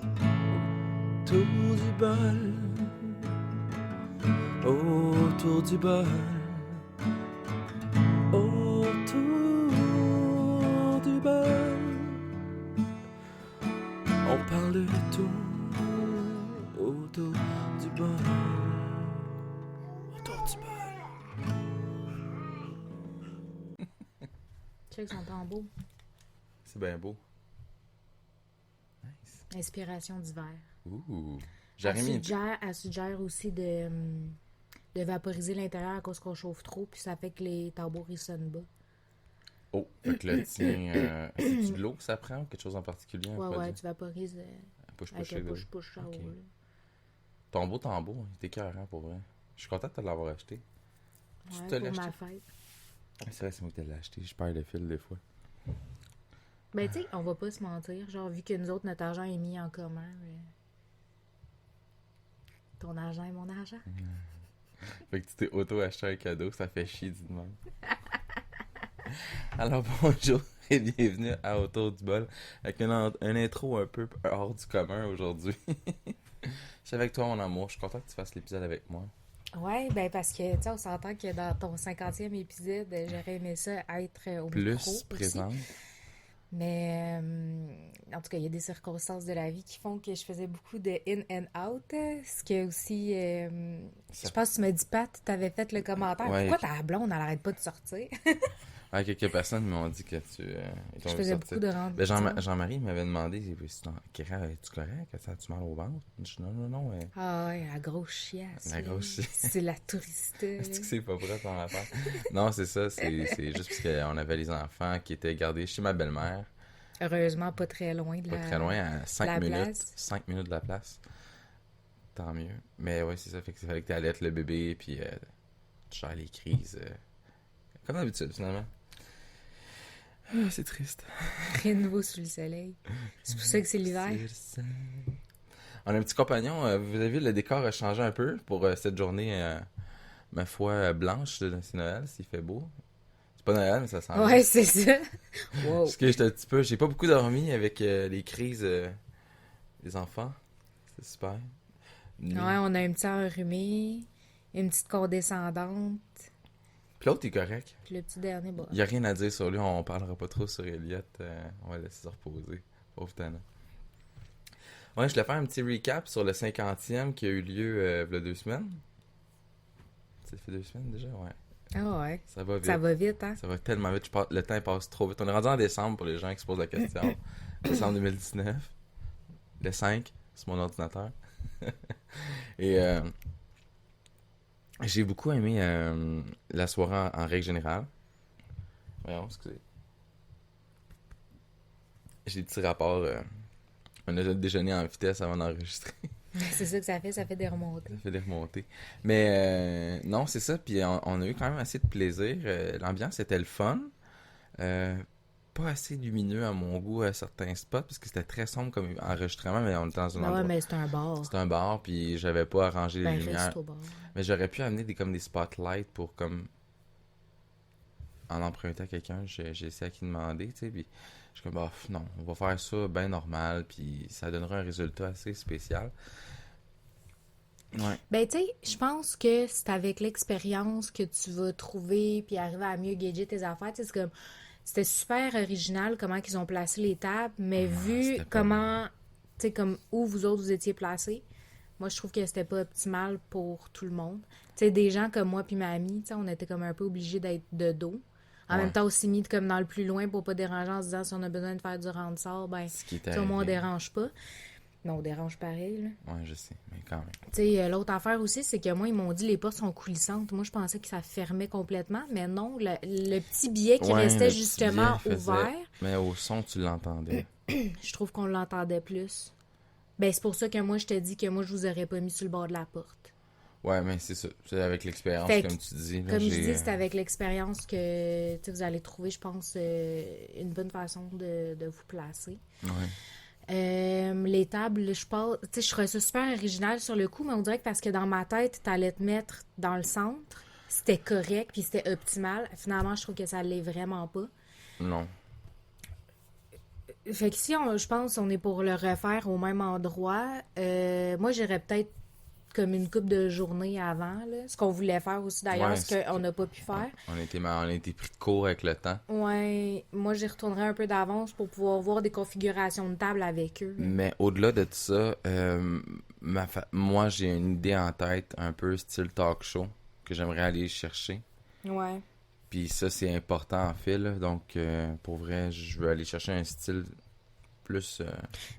Autour du bol, autour du bol, autour du bol. On parle de tout autour du bol, autour du bol. Check son tambour. C'est bien beau. Nice. Inspiration d'hiver. Ouh. Elle suggère aussi de vaporiser l'intérieur à cause qu'on chauffe trop, puis ça fait que les tambours ils sonnent bas. Oh, fait que le tien, c'est-tu de l'eau que ça prend ou quelque chose en particulier? Ouais, tu vaporises Push-push. avec un push-push en Ok. haut. Là. Ton beau tambour, il était écœurant pour vrai. Je suis content de te l'avoir acheté. Tu Ouais, te pour l'as ma acheté? fête. C'est vrai, c'est moi qui te l'ai acheté. Je perds le fil des fois. Ben, tu sais, on va pas se mentir. Genre, vu que nous autres, notre argent est mis en commun, ton argent est mon argent. Fait que tu t'es auto-acheté un cadeau, ça fait chier du monde. Alors bonjour et bienvenue à Autour du bol avec un intro un peu hors du commun aujourd'hui. Je suis avec toi mon amour, je suis content que tu fasses l'épisode avec moi. Ouais, ben parce que, tu sais, on s'entend que dans ton 50e épisode, j'aurais aimé ça être au Plus micro présent. aussi. Mais, en tout cas, il y a des circonstances de la vie qui font que je faisais beaucoup de in and out. Ce qui est aussi, je pense que tu m'as dit, Pat, t'avais fait le commentaire. Ouais, Pourquoi ta blonde, elle arrête pas de sortir? Ouais, quelques personnes m'ont dit que ils Je t'ont vu faisais sortir. beaucoup de rendu. Ben, Jean-Marie m'avait demandé, Kira, es-tu correct? Ça a-tu mal au ventre? Je dis non. Ah ouais, la grosse chiasse. La là. grosse chiasse. C'est la touriste. Est-ce que c'est pas vrai ton affaire? Non, c'est ça, c'est juste parce qu'on avait les enfants qui étaient gardés chez ma belle-mère. Heureusement, pas très loin de Pas la... très loin, à 5 la minutes. place. 5 minutes de la place. Tant mieux. Mais ouais, c'est ça, fait que fallait que tu allaites le bébé, puis tu gères les crises. Comme d'habitude, finalement. Ah, c'est triste. Rien de nouveau sous le soleil. C'est pour ça que c'est l'hiver. On a un petit compagnon. Vous avez vu, le décor a changé un peu pour cette journée, ma foi, blanche. C'est Noël, s'il fait beau. C'est pas Noël, mais ça sent bien. Ouais, c'est ça. Wow. Parce que j'étais un petit peu... J'ai pas beaucoup dormi avec les crises des enfants. C'est super. Ouais, on a un petit enrhumé, une petite condescendante, Puis l'autre est correct. puis le petit dernier, bah. Il y a rien à dire sur lui. On parlera pas trop sur Elliot. On va le laisser se reposer. Pauvre Tana. Ouais, je voulais faire un petit recap sur le 50e qui a eu lieu il y a 2 semaines. Ça fait 2 semaines déjà? Ouais. Ah ouais. Ça va vite. Ça va vite, hein? Ça va tellement vite. Le temps passe trop vite. On est rendu en décembre pour les gens qui se posent la question. Décembre 2019. Le 5, c'est mon ordinateur. Et j'ai beaucoup aimé la soirée en règle générale. Voyons, excusez. J'ai des petits rapports. On a déjeuné en vitesse avant d'enregistrer. C'est ça que ça fait des remontées. Ça fait des remontées. Mais non, c'est ça. Puis on a eu quand même assez de plaisir. L'ambiance était le fun. Pas assez lumineux à mon goût à certains spots parce que c'était très sombre comme enregistrement, mais on était dans un Ah endroit. ouais, mais c'est un bar. C'était un bar, puis j'avais pas arrangé les lumières. Resto bar. Mais j'aurais pu amener comme des spotlights pour comme en emprunter à quelqu'un. J'ai essayé à qui demander, tu sais, puis je suis comme, bah, non, on va faire ça bien normal, puis ça donnera un résultat assez spécial. Ouais. Ben, tu sais, je pense que c'est avec l'expérience que tu vas trouver puis arriver à mieux gager tes affaires. Tu sais, c'est comme... C'était super original comment ils ont placé les tables, mais vu c'était pas comment, tu sais, comme où vous autres vous étiez placés, moi je trouve que c'était pas optimal pour tout le monde. Tu sais, des gens comme moi puis ma amie, tu sais, on était comme un peu obligés d'être de dos. En Ouais. même temps aussi mis comme dans le plus loin pour pas déranger en se disant si on a besoin de faire du rand-sort, ben, Ce qui est tu sais, au moins on arrivé. dérange pas. Mais on dérange pareil, là. Ouais, je sais, mais quand même. Tu sais, l'autre affaire aussi, c'est que moi, ils m'ont dit les portes sont coulissantes. Moi, je pensais que ça fermait complètement, mais non, le petit billet qui Ouais, restait le petit justement billet faisait- ouvert, Mais au son, tu l'entendais. je trouve qu'on l'entendait plus. Ben, c'est pour ça que moi, je te dis que moi, je vous aurais pas mis sur le bord de la porte. Ouais, mais c'est ça. C'est avec l'expérience, Fait que, comme tu dis. Là, Comme je j'ai, dis, c'est avec l'expérience que tu sais, vous allez trouver, je pense, une bonne façon de vous placer. Ouais. Les tables, je pense, tu sais, je trouvais ça super original sur le coup, mais on dirait que parce que dans ma tête, t'allais te mettre dans le centre, c'était correct, puis c'était optimal. Finalement, je trouve que ça l'est vraiment pas. Non. Fait que si je pense on est pour le refaire au même endroit, moi j'irais peut-être comme une couple de journées avant, là. Ce qu'on voulait faire aussi d'ailleurs, Ouais, ce qu'on n'a pas pu faire. on a été pris de court avec le temps. Ouais, moi j'y retournerai un peu d'avance pour pouvoir voir des configurations de table avec eux, là. Mais au-delà de tout ça, moi j'ai une idée en tête, un peu style talk show, que j'aimerais aller chercher. Ouais. Puis ça, c'est important en fait, là. Donc, pour vrai, je veux aller chercher un style plus...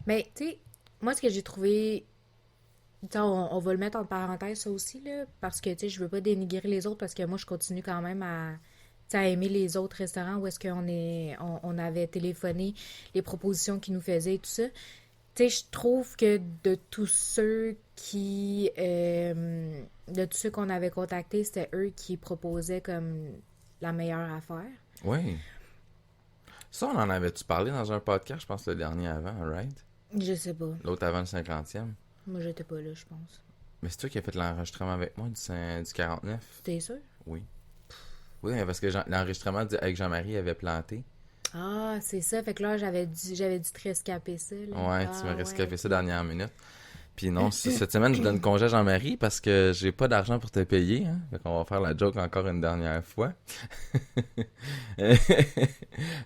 Mais tu sais, moi ce que j'ai trouvé, tu sais, on va le mettre en parenthèse ça aussi, là, parce que tu sais, je veux pas dénigrer les autres parce que moi je continue quand même à, tu sais, à aimer les autres restaurants où est-ce on avait téléphoné, les propositions qu'ils nous faisaient et tout ça. Tu sais, je trouve que de tous ceux qu'on avait contactés, c'était eux qui proposaient comme la meilleure affaire. Oui. Ça, on en avait-tu parlé dans un podcast, je pense le dernier avant, right? Je sais pas. L'autre avant le 50e. Moi, j'étais pas là, je pense. Mais c'est toi qui as fait l'enregistrement avec moi du 49? T'es sûr? Oui. Oui, parce que l'enregistrement avec Jean-Marie avait planté. Ah, c'est ça. Fait que là, j'avais dû te rescaper ça, là. Ouais, tu Ah, m'as ouais, rescapé ça ok. dernière minute. Puis non, cette semaine, je donne congé à Jean-Marie parce que j'ai pas d'argent pour te payer. Hein? Fait qu'on va faire la joke encore une dernière fois.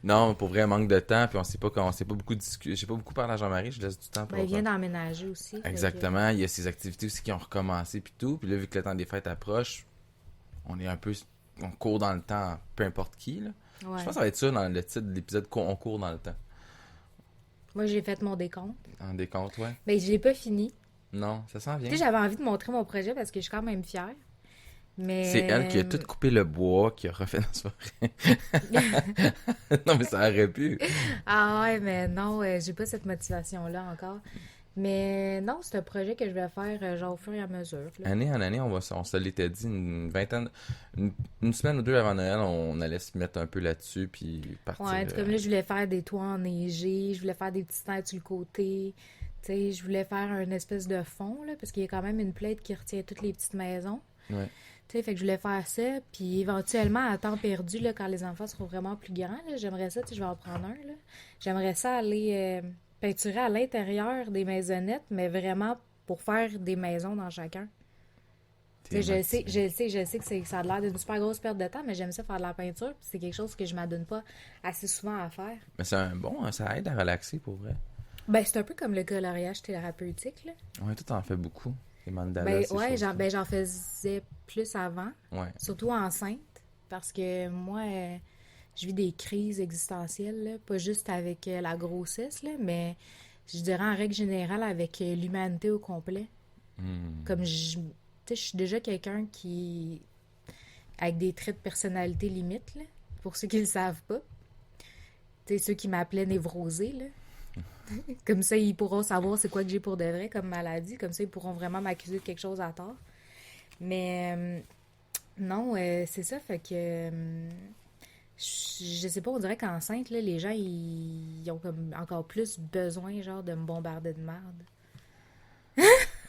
Non, pour vrai, manque de temps. Puis on s'est pas beaucoup discuté. J'ai pas beaucoup parlé à Jean-Marie. Je laisse du temps Ben, pour... il vient d'emménager aussi. Fait que... Exactement. Il y a ces activités aussi qui ont recommencé puis tout. Puis là, vu que le temps des fêtes approche, on est un peu... On court dans le temps, peu importe qui, là. Je pense Ouais. que ça va être ça dans le titre de l'épisode, On court dans le temps. Moi, j'ai fait mon décompte. En décompte, ouais. Ben, je l'ai pas fini. Non, ça s'en Tu vient. sais, j'avais envie de montrer mon projet parce que je suis quand même fière. C'est elle qui a Mais... tout coupé le bois, qui a refait dans soirée. Non, mais ça aurait pu. Ah ouais, mais non, j'ai pas cette motivation-là encore. Mais non, c'est un projet que je vais faire genre au fur et à mesure, là. Année en année, on se l'était dit une semaine ou deux avant Noël, on allait se mettre un peu là-dessus, puis partir. Ouais, comme là, je voulais faire des toits enneigés, je voulais faire des petites têtes sur le côté. Tu sais, je voulais faire un espèce de fond, là, parce qu'il y a quand même une plaide qui retient toutes les petites maisons. Ouais. Tu sais, fait que je voulais faire ça, puis éventuellement, à temps perdu, là, quand les enfants seront vraiment plus grands, là, j'aimerais ça, tu sais, je vais en prendre un, là. J'aimerais ça aller peinturer à l'intérieur des maisonnettes, mais vraiment pour faire des maisons dans chacun. Tu T'es sais, motivé. je sais que ça a l'air d'une super grosse perte de temps, mais j'aime ça faire de la peinture, puis c'est quelque chose que je m'adonne pas assez souvent à faire. Mais c'est un bon, hein, ça aide à relaxer pour vrai. Ben, c'est un peu comme le coloriage thérapeutique, là. Ouais, toi, t'en fais beaucoup. Les mandalas, Ben, ces ouais, choses-là. j'en faisais plus avant, Ouais. surtout enceinte, parce que moi, je vis des crises existentielles, là, pas juste avec la grossesse, là, mais je dirais en règle générale avec l'humanité au complet. Hmm. Comme tu sais, je suis déjà quelqu'un qui, avec des traits de personnalité limites, là, pour ceux qui le savent pas. Tu sais, ceux qui m'appelaient névrosée, là. Comme ça, ils pourront savoir c'est quoi que j'ai pour de vrai comme maladie. Comme ça, ils pourront vraiment m'accuser de quelque chose à tort. Mais non, c'est ça, fait que je sais pas, on dirait qu'enceinte, là, les gens, ils ont comme encore plus besoin, genre, de me bombarder de merde.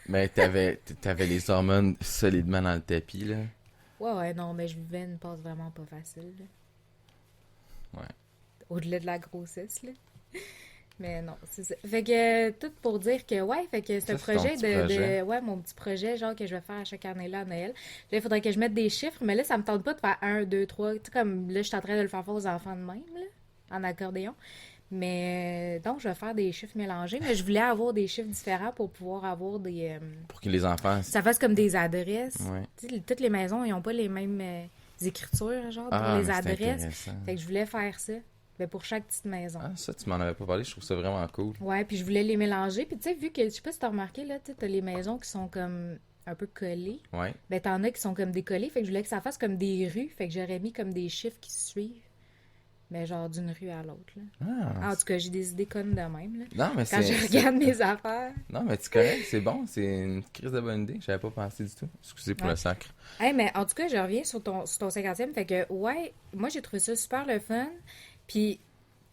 Mais t'avais les hormones solidement dans le tapis, là. Ouais, ouais, non, mais je vivais une passe vraiment pas facile, là. Ouais. Au-delà de la grossesse, là. Mais non, c'est ça. Fait que tout pour dire que ouais, fait que c'est un Ça, c'est ton projet petit projet. ouais, mon petit projet genre que je vais faire à chaque année là à Noël. Là, il faudrait que je mette des chiffres, mais là ça me tente pas de faire un, 2, 3, tu sais comme là je suis en train de le faire aux enfants de même là, en accordéon. Mais donc je vais faire des chiffres mélangés, mais je voulais avoir des chiffres différents pour pouvoir avoir des Pour que les enfants... ça fasse comme des adresses. Ouais. Tu sais, toutes les maisons, ils ont pas les mêmes écritures genre pour Ah, les mais c'est adresses. intéressant. Fait que je voulais faire ça. Ben, pour chaque petite maison. Ah, ça, tu m'en avais pas parlé, je trouve ça vraiment cool. Ouais, puis je voulais les mélanger. Puis tu sais, vu que, je sais pas si t'as remarqué, là, tu sais, t'as les maisons qui sont comme un peu collées. Ouais. Ben, t'en as qui sont comme décollées. Fait que je voulais que ça fasse comme des rues. Fait que j'aurais mis comme des chiffres qui se suivent. Mais genre d'une rue à l'autre, là. Ah, En tout cas, j'ai des idées connes de même, là. non, mais Quand je regarde mes affaires. Non, mais tu connais, c'est bon, c'est une crise de bonne idée. J'avais pas pensé du tout. Excusez pour Ouais. le sacre. Hey, mais en tout cas, je reviens sur ton 50e. Fait que, ouais, moi, j'ai trouvé ça super le fun. Puis,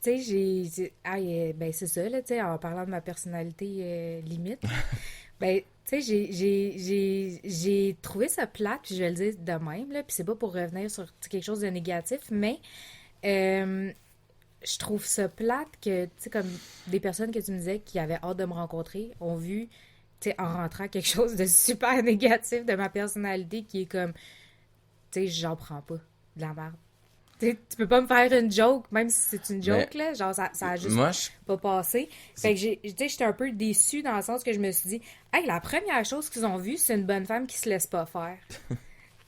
tu sais, ben, c'est ça, là, tu sais, en parlant de ma personnalité limite. Ben, tu sais, j'ai trouvé ça plate, puis je vais le dire de même, là, puis c'est pas pour revenir sur quelque chose de négatif, mais euh, je trouve ça plate que, tu sais, comme des personnes que tu me disais qui avaient hâte de me rencontrer ont vu, tu sais, en rentrant quelque chose de super négatif de ma personnalité qui est comme, tu sais, j'en prends pas de la merde. Tu peux pas me faire une joke, même si c'est une Mais joke, là. Genre, ça a juste moi, pas passé. c'est- Fait que j'étais un peu déçue dans le sens que je me suis dit, hey, la première chose qu'ils ont vue, c'est une bonne femme qui se laisse pas faire.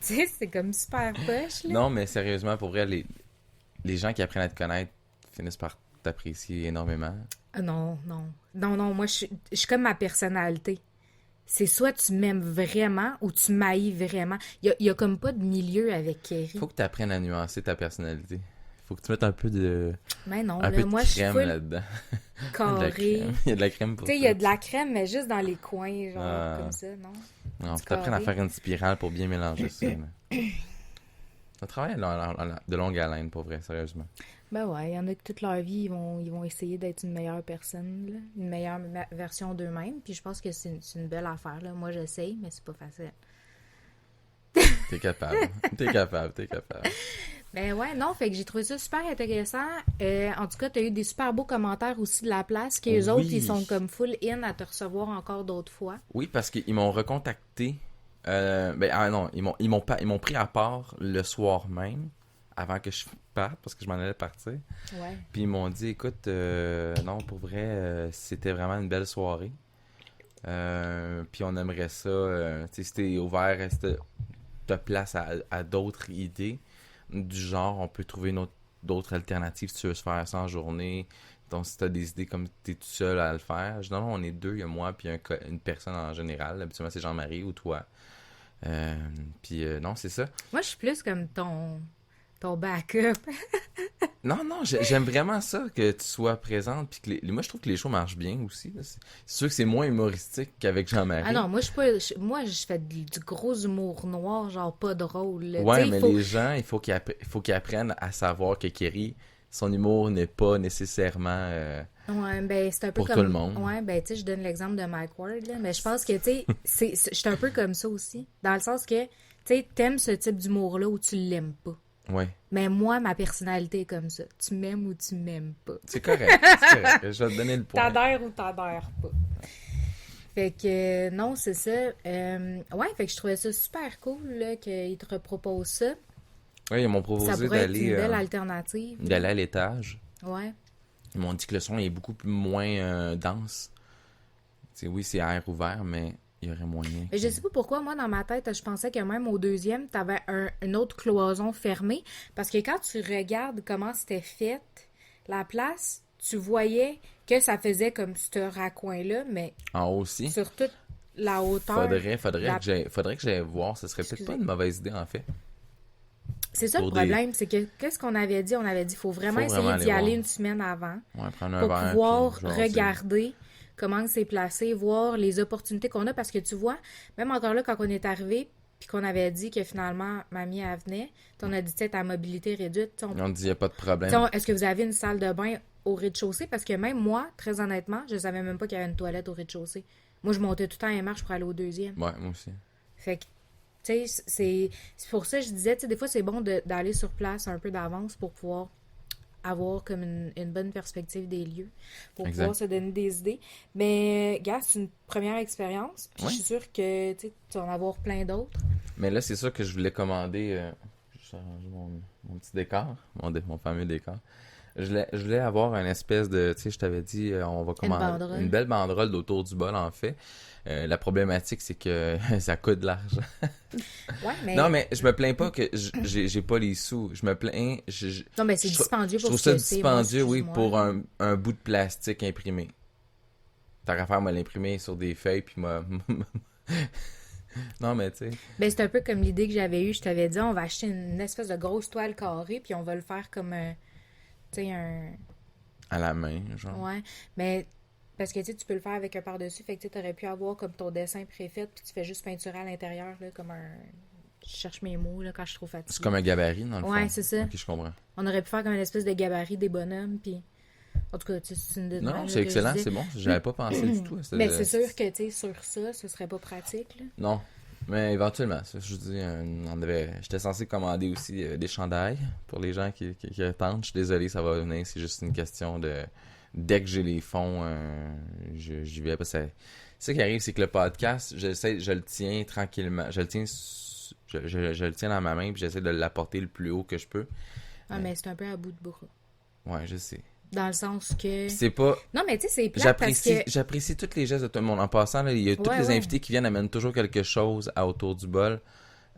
Tu sais, c'est comme super poche, là. non, mais sérieusement, pour vrai, les gens qui apprennent à te connaître finissent par t'apprécier énormément. Ah non, non. Non, non, moi, je suis comme ma personnalité. C'est soit tu m'aimes vraiment ou tu m'haïs vraiment. Il y a comme pas de milieu avec Kerry. Faut que tu apprennes à nuancer ta personnalité. Faut que tu mettes un peu de Mais non, un peu là, de moi, je suis crème full là-dedans. Il y a de la carré. crème. Il y a de la crème Tu pour sais, il ça. y a de la crème, mais juste dans les coins, genre, Ah. comme ça, non? Non, Du faut t'apprendre à carré. faire une spirale pour bien mélanger ça. Là. Ça travaille de longue haleine, pour vrai, sérieusement. Ben ouais, il y en a que toute leur vie, ils vont essayer d'être une meilleure personne, là, une meilleure version d'eux-mêmes. Puis je pense que c'est une belle affaire, là. Moi, j'essaye, mais c'est pas facile. T'es capable. T'es capable, t'es capable. Ben ouais, non, fait que j'ai trouvé ça super intéressant. En tout cas, t'as eu des super beaux commentaires aussi de la place, que les autres, ils sont Oui. comme full in à te recevoir encore d'autres fois. Oui, parce qu'ils m'ont recontacté. Non, ils m'ont pris à part le soir même, avant que je parte, parce que je m'en allais partir. Ouais. Puis ils m'ont dit, écoute, non, pour vrai, c'était vraiment une belle soirée. Puis on aimerait ça, tu sais, si t'es ouvert, si t'as place à d'autres idées, du genre, on peut trouver d'autres alternatives si tu veux se faire ça en journée. Donc, si t'as des idées comme t'es tout seul à le faire, je dis, non, non, on est deux, il y a moi, puis une personne en général. Habituellement, c'est Jean-Marie ou toi. Non, c'est ça. Moi, je suis plus comme ton backup. Non, non, j'aime vraiment ça que tu sois présente. Puis que moi, je trouve que les shows marchent bien aussi. Là. C'est sûr que c'est moins humoristique qu'avec Ah Jean-Marie. non, moi, je suis pas. Moi, je fais du gros humour noir, genre pas drôle, là. Tu Ouais, sais, mais faut. les gens, il faut qu'ils apprennent à savoir que Kerry, son humour n'est pas nécessairement Ouais, ben, c'est un peu pour comme. tout le monde. Ouais, ben, tu sais, je donne l'exemple de Mike Ward, là. Mais je pense que, tu sais, je suis un peu comme ça aussi. Dans le sens que, tu sais, t'aimes ce type d'humour-là ou tu l'aimes pas. Ouais, Mais moi, ma personnalité est comme ça. Tu m'aimes ou tu m'aimes pas. c'est correct, c'est correct. Je vais te donner le point. T'adhères ou t'adhères pas. Fait que, non, c'est ça. Ouais, fait que je trouvais ça super cool, là, qu'ils te reproposent ça. Ouais, ils m'ont Ça proposé pourrait être une d'aller belle alternative. à l'étage. Ouais. Ils m'ont dit que le son est beaucoup moins dense. Tu sais, oui, c'est air ouvert, mais il y aurait moyen. Mais je sais pas pourquoi, moi, dans ma tête, je pensais que même au deuxième, t'avais une autre cloison fermée. Parce que quand tu regardes comment c'était fait, la place, tu voyais que ça faisait comme ce raccoin-là, mais En haut aussi. sur toute la hauteur. Faudrait que j'aille voir. Ce serait peut-être Excusez. pas une mauvaise idée, en fait. C'est ça le Pour des- problème, c'est que qu'est-ce qu'on avait dit? On avait dit faut vraiment Faut vraiment essayer d'y aller aller voir. une semaine avant Ouais, prendre un pour verre. pouvoir puis jaser. regarder comment c'est placé, voir les opportunités qu'on a. Parce que tu vois, même encore là, quand on est arrivé, puis qu'on avait dit que finalement, mamie, elle venait, on a dit, tu sais, ta mobilité réduite, tu sais, On dit, il n'y a pas de problème. est-ce que vous avez une salle de bain au rez-de-chaussée? Parce que même moi, très honnêtement, je savais même pas qu'il y avait une toilette au rez-de-chaussée. Moi, je montais tout le temps les marches pour aller au deuxième. Ouais, moi aussi. Fait que, tu sais, c'est pour ça que je disais, tu sais, des fois, c'est bon d'aller sur place un peu d'avance pour pouvoir avoir comme une bonne perspective des lieux, pour Exact. pouvoir se donner des idées. Mais, gars, c'est une première expérience. Puis Ouais. je suis sûre que, tu sais, tu vas en avoir plein d'autres. Mais là, c'est ça que je voulais commander. Je vais arranger mon petit décor, mon fameux décor. Je voulais avoir une espèce de, tu sais, je t'avais dit, on va commander banderole. une belle banderole autour du bol, en fait. La problématique, c'est que ça coûte de l'argent. Ouais, mais... Non, mais je me plains pas que j'ai pas les sous. Je me plains. Non, mais c'est je- dispendieux Je pour trouve ce ça que c'est. Moi, dispendieux, oui, excuse-moi. pour un bout de plastique imprimé. T'as qu'à faire, moi, l'imprimer sur des feuilles, puis moi. Non, mais tu sais. Ben, c'est un peu comme l'idée que j'avais eue. Je t'avais dit, on va acheter une espèce de grosse toile carrée, puis on va le faire comme un... Tu sais, un... À la main, genre. Ouais, mais... Parce que, tu sais, tu peux le faire avec un par-dessus, fait que tu aurais pu avoir comme ton dessin préfet, puis tu fais juste peinturer à l'intérieur, là, comme un... Je cherche mes mots, là, quand je suis trop fatiguée. C'est comme un gabarit, dans le fond. Ouais, c'est ça. Ok, je comprends. On aurait pu faire comme une espèce de gabarit des bonhommes, puis... En tout cas, tu sais, c'est une idée de Non, même, là, c'est que je excellent, disais. c'est bon. J'avais pas pensé du tout à Mais c'est sûr que, tu sais, sur ça, ce serait pas pratique, là. Non. Mais éventuellement, ça, je vous dis, j'étais censé commander aussi des chandails pour les gens qui attendent. Je suis désolé, ça va venir. C'est juste une question de... Dès que j'ai les fonds, j'y vais. Parce que ça qui arrive, c'est que le podcast, je le tiens tranquillement. Je le tiens dans ma main puis j'essaie de l'apporter le plus haut que je peux. Ah, mais c'est un peu à bout de bras. Ouais, je sais. Dans le sens que... C'est pas... Non, mais tu sais, c'est plate parce que... J'apprécie tous les gestes de tout le monde. En passant, là, il y a tous les invités qui viennent amènent toujours quelque chose autour du bol.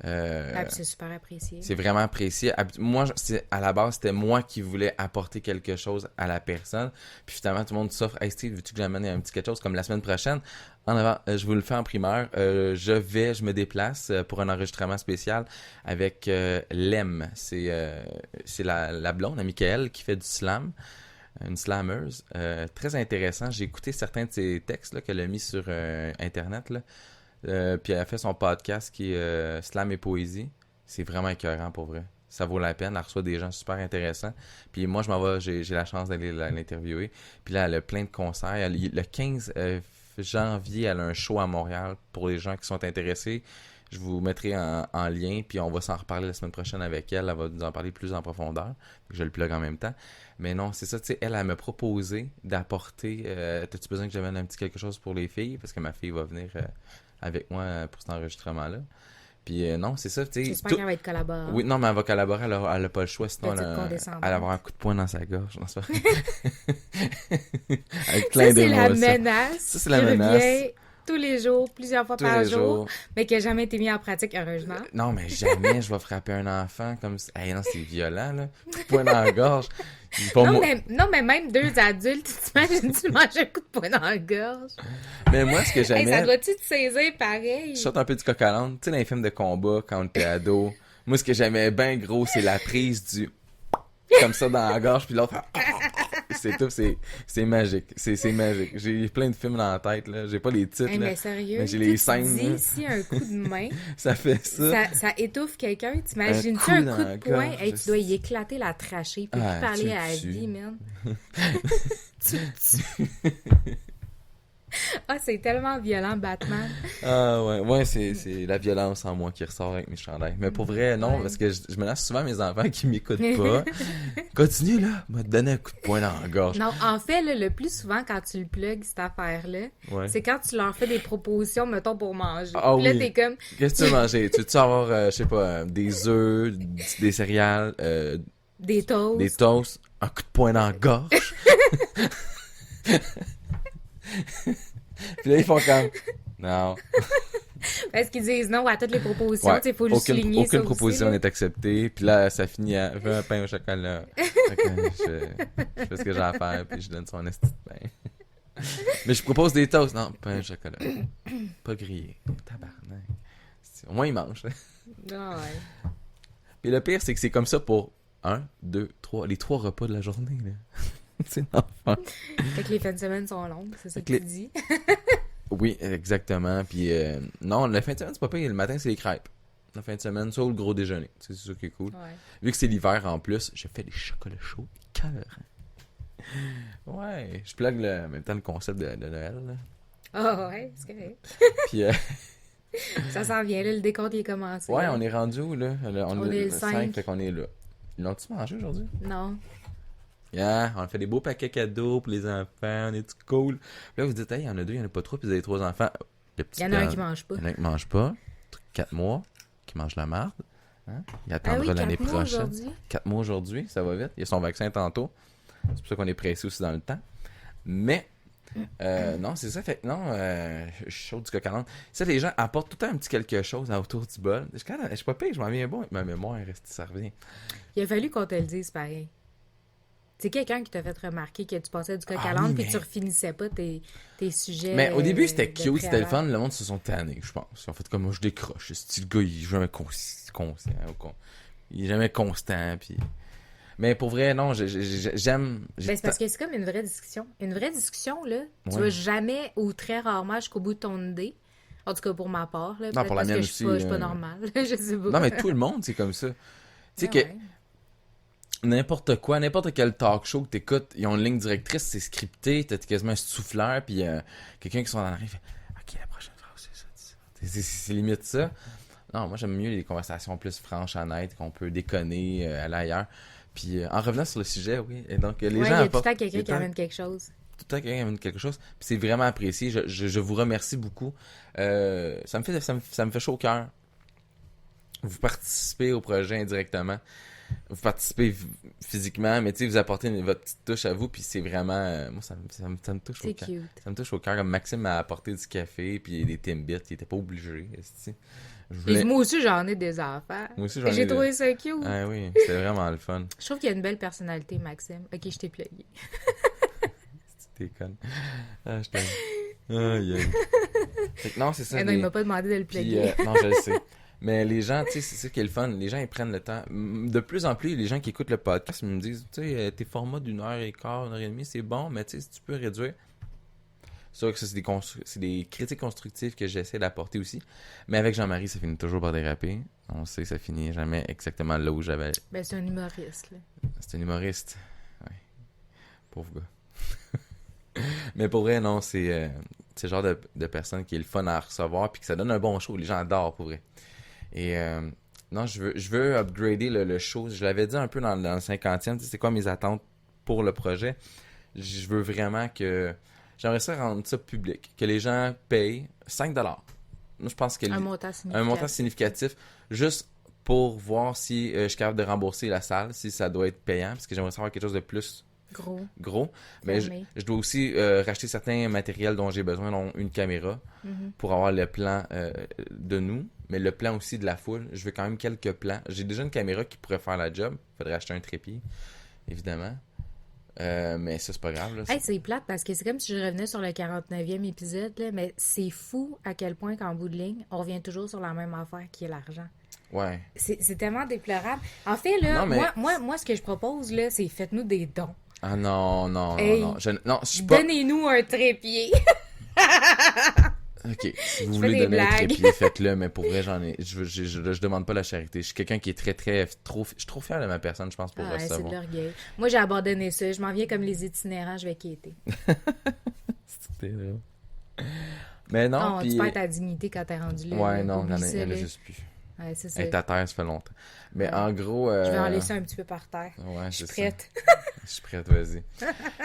c'est super apprécié. C'est vraiment apprécié. Moi, à la base, c'était moi qui voulais apporter quelque chose à la personne. Puis finalement, tout le monde s'offre. Hey Steve, veux-tu que j'amène un petit quelque chose comme la semaine prochaine? En avant, je vous le fais en primeur. Je me déplace pour un enregistrement spécial avec Lem. C'est la blonde, à Michael, qui fait du slam. Une slammeuse. Très intéressant. J'ai écouté certains de ses textes là, qu'elle a mis sur Internet. Là. Puis elle a fait son podcast qui est Slam et Poésie. C'est vraiment écœurant pour vrai. Ça vaut la peine. Elle reçoit des gens super intéressants. Puis moi, je m'en vais, j'ai la chance d'aller l'interviewer. Puis là, elle a plein de concerts. Le 15 janvier, elle a un show à Montréal pour les gens qui sont intéressés. Je vous mettrai en lien, puis on va s'en reparler la semaine prochaine avec elle. Elle va nous en parler plus en profondeur. Je le plug en même temps. Mais non, c'est ça, tu sais, elle m'a proposé d'apporter... T'as-tu besoin que j'amène un petit quelque chose pour les filles? Parce que ma fille va venir avec moi pour cet enregistrement-là. Puis non, c'est ça, tu sais... J'espère qu'elle va être collaborante. Oui, non, mais elle va collaborer, elle a pas le choix, sinon elle va avoir un coup de poing dans sa gorge. Non, c'est pas... Avec plein ça, c'est la d'émotions. menace. Ça, c'est la menace. Tous les jours, plusieurs fois par jour, mais qui n'a jamais été mis en pratique, heureusement. Non, mais jamais je vais frapper un enfant comme ça. Hey, non, c'est violent, là. Coup de poing dans la gorge. Non, mais même deux adultes, t'imagines-tu manger un coup de poing dans la gorge? Mais moi, ce que j'aimais... Hey, ça doit-tu te saisir pareil? Je saute un peu du coq à l'âne. Tu sais, dans les films de combat, quand on était ado, moi, ce que j'aimais bien gros, c'est la prise du... comme ça dans la gorge, puis l'autre... C'est tout, c'est magique. C'est magique. J'ai plein de films dans la tête, là. J'ai pas les titres, hey, là. Mais sérieux, mais j'ai les scènes. Tu dis, si un coup de main... ça fait ça. Ça étouffe quelqu'un. T'imagines-tu un coup de poing? Hey, tu dois y éclater la trachée. Il peut plus parler à la vie, man. Tu le tues. Ah, c'est tellement violent, Batman. Ah ouais, c'est la violence en moi qui ressort avec mes chandails. Mais pour vrai, non, parce que je menace souvent mes enfants qui m'écoutent pas. Continue là, m'a donné un coup de poing dans la gorge. Non, en fait, là, le plus souvent quand tu le plugues, cette affaire-là, c'est quand tu leur fais des propositions, mettons, pour manger. Ah, puis là, oui. t'es comme... Qu'est-ce que tu veux manger? Tu veux-tu avoir, je sais pas, des œufs, des céréales, des toasts. Des toasts, un coup de poing dans la gorge. Puis là, ils font comme... Non. Parce qu'ils disent non à toutes les propositions. Il faut juste souligner aucune ça proposition aussi, n'est acceptée. Puis là, ça finit à un pain au chocolat. Je fais ce que j'ai à faire, puis je donne son esti de pain. Mais je propose des toasts. Non, pain au chocolat. Pas grillé. Tabarnak. Au moins, ils mangent. Ah ouais. Puis le pire, c'est que c'est comme ça pour 1, 2, 3, les 3 repas de la journée, là. C'est l'enfer. Fait que les fins de semaine sont longues, c'est ça que tu dis. Oui, exactement. Puis non, la fin de semaine, c'est pas pire. Le matin, c'est les crêpes. La fin de semaine, ça ou le gros déjeuner. C'est ça qui est cool. Ouais. Vu que c'est l'hiver en plus, je fais des chocolats chauds. Cœur. Ouais. Je plug en même temps le concept de Noël. Là. Ah ouais, c'est correct. Puis ça s'en vient, là, le décompte est commencé. Ouais, on est rendu où, là? On est le 5. fait qu'on est là. Ils l'ont-tu mangé aujourd'hui? Non. Yeah, on a fait des beaux paquets cadeaux pour les enfants, on est tout cool. Puis là, vous dites, hey, il y en a 2, il y en a pas 3, puis vous avez 3 enfants. Il y en a un qui mange pas. Il y en a un qui mange pas. 4 mois, qui mange la marde. Hein? Il attendra l'année prochaine. 4 mois aujourd'hui, ça va vite. Il y a son vaccin tantôt. C'est pour ça qu'on est pressé aussi dans le temps. Mais, non, c'est ça. Fait non, je suis chaud du coq à l'âne. Ça, les gens apportent tout le temps un petit quelque chose autour du bol. Je suis pas pire, je m'en viens bon avec ma mémoire, ça revient. Il a fallu qu'on te le dise pareil. C'est quelqu'un qui t'a fait remarquer que tu passais du coq à l'âne puis tu refinissais pas tes sujets. Mais au début, c'était cute, c'était le fun. Le monde se sont tannés, je pense. En fait, comme moi, je décroche. Le gars, il est jamais conscient. Il est jamais constant. Puis... Mais pour vrai, non, j'aime... Ben, c'est parce que c'est comme une vraie discussion. Une vraie discussion, là, tu vas jamais ou très rarement jusqu'au bout de ton idée. En tout cas, pour ma part. Là, non, pour la mienne aussi. Je suis pas normale. Je sais pas. Non, mais tout le monde, c'est comme ça. Tu sais que... N'importe quoi, n'importe quel talk show que t'écoutes, ils ont une ligne directrice, c'est scripté, t'as quasiment un souffleur, puis quelqu'un qui sont dans la rue fait « Ok, la prochaine phrase, c'est ça, C'est limite ça. Non, moi, j'aime mieux les conversations plus franches, honnêtes, qu'on peut déconner, aller ailleurs. Puis, en revenant sur le sujet, oui. Et donc, les Ouais, gens il y a tout le apportent. temps Il y quelqu'un a qui amène quelque chose. tout le temps quelqu'un qui amène quelque chose. Puis, c'est vraiment apprécié. Je vous remercie beaucoup. Ça me fait chaud au cœur. Vous participez au projet indirectement. Vous participez physiquement, mais tu sais, vous apportez votre petite touche à vous, puis c'est vraiment... moi, ça me touche au C'est cœur. cute. Ça me touche au cœur. Comme Maxime m'a apporté du café, puis des Timbits, il était pas obligé. esti. Je Et voulais... moi aussi, j'en ai des affaires. Moi aussi, j'en J'ai ai... trouvé ça cute. Ah oui, c'était vraiment le fun. Je trouve qu'il y a une belle personnalité, Maxime. Ok, je t'ai plugué. C'était con. Ah, je t'aime. Aïe, aïe. Fait que non, c'est ça. Mais non, il m'a pas demandé de le Puis, pluguer. non, je le sais. Mais les gens, tu sais, c'est ça qui est le fun. Les gens, ils prennent le temps. De plus en plus, les gens qui écoutent le podcast me disent, tu sais, tes formats d'1 heure et quart, 1 heure et demie, c'est bon, mais tu sais, si tu peux réduire. C'est sûr que ça, c'est des critiques constructives que j'essaie d'apporter aussi. Mais avec Jean-Marie, ça finit toujours par déraper. On sait que ça finit jamais exactement là où j'avais. Ben, c'est un humoriste, là. C'est un humoriste. Ouais. Pauvre gars. Mais pour vrai, non, c'est le genre de personne qui est le fun à recevoir puis que ça donne un bon show. Les gens adorent, pour vrai. Et non, je veux upgrader le show. Je l'avais dit un peu dans le 50e. Tu sais, c'est quoi mes attentes pour le projet? Je veux vraiment que... J'aimerais ça rendre ça public. Que les gens payent 5$. Moi, je pense que... Un montant significatif. Un montant significatif. Juste pour voir si je suis capable de rembourser la salle, si ça doit être payant. Parce que j'aimerais savoir quelque chose de plus gros. Mais je dois aussi racheter certains matériels dont j'ai besoin, dont une caméra, pour avoir le plan de nous, mais le plan aussi de la foule. Je veux quand même quelques plans. J'ai déjà une caméra qui pourrait faire la job. Il faudrait acheter un trépied, évidemment. Mais ça, c'est pas grave. Là, Hey, c'est plate parce que c'est comme si je revenais sur le 49e épisode, là, mais c'est fou à quel point qu'en bout de ligne, on revient toujours sur la même affaire qui est l'argent. Ouais. C'est tellement déplorable. En fait, là, Non, mais... moi, ce que je propose, là, c'est faites-nous des dons. Ah non. Hey, non, je suis pas... Donnez-nous un trépied. Ok, si vous Je voulez fais des donner un blagues. trépied, faites-le, mais pour vrai, je demande pas la charité. Je suis quelqu'un qui est je suis trop fier de ma personne, je pense, pour Ah, c'est de recevoir. l'orgueil. Moi, j'ai abandonné ça. Je m'en viens comme les itinérants, je vais quitter. C'était drôle. Mais non, Oh, puis... tu perds ta dignité quand t'es rendu là. Ouais, là. non, Oublie il ça, y en a là. juste plus. Ouais, c'est ça. Être à terre, ça fait longtemps. Mais Ouais. en gros... Je vais en laisser un petit peu par terre. Ouais, Je suis c'est prête. ça. Je suis prête, vas-y.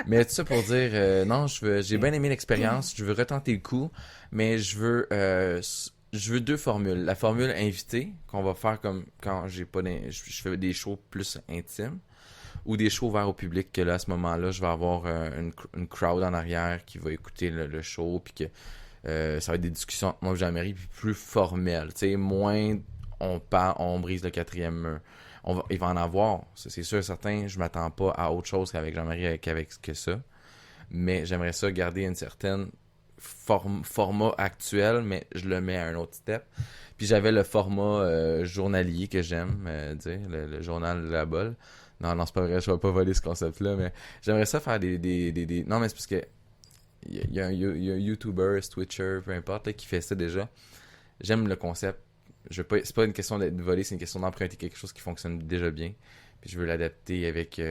Mais tout ça pour dire, non, j'ai bien aimé l'expérience, je veux retenter le coup, mais je veux deux formules. La formule invitée, qu'on va faire comme quand j'ai pas je fais des shows plus intimes, ou des shows ouverts au public, que là, à ce moment-là, je vais avoir une crowd en arrière qui va écouter le show, puis que ça va être des discussions entre moi et Jean-Marie, puis plus formelles, tu sais, moins on parle, on brise le quatrième mur. Il va en avoir, c'est sûr et certain. Je m'attends pas à autre chose qu'avec Jean-Marie que ça. Mais j'aimerais ça garder une certaine format actuel, mais je le mets à un autre step. Puis j'avais le format journalier que j'aime, dire, le journal de la bolle. Non, c'est pas vrai, je vais pas voler ce concept-là, mais j'aimerais ça faire des... Non, mais c'est parce que il y a un YouTuber, Twitcher, peu importe, là, qui fait ça déjà. J'aime le concept. C'est pas une question d'être volé, c'est une question d'emprunter quelque chose qui fonctionne déjà bien. Puis je veux l'adapter avec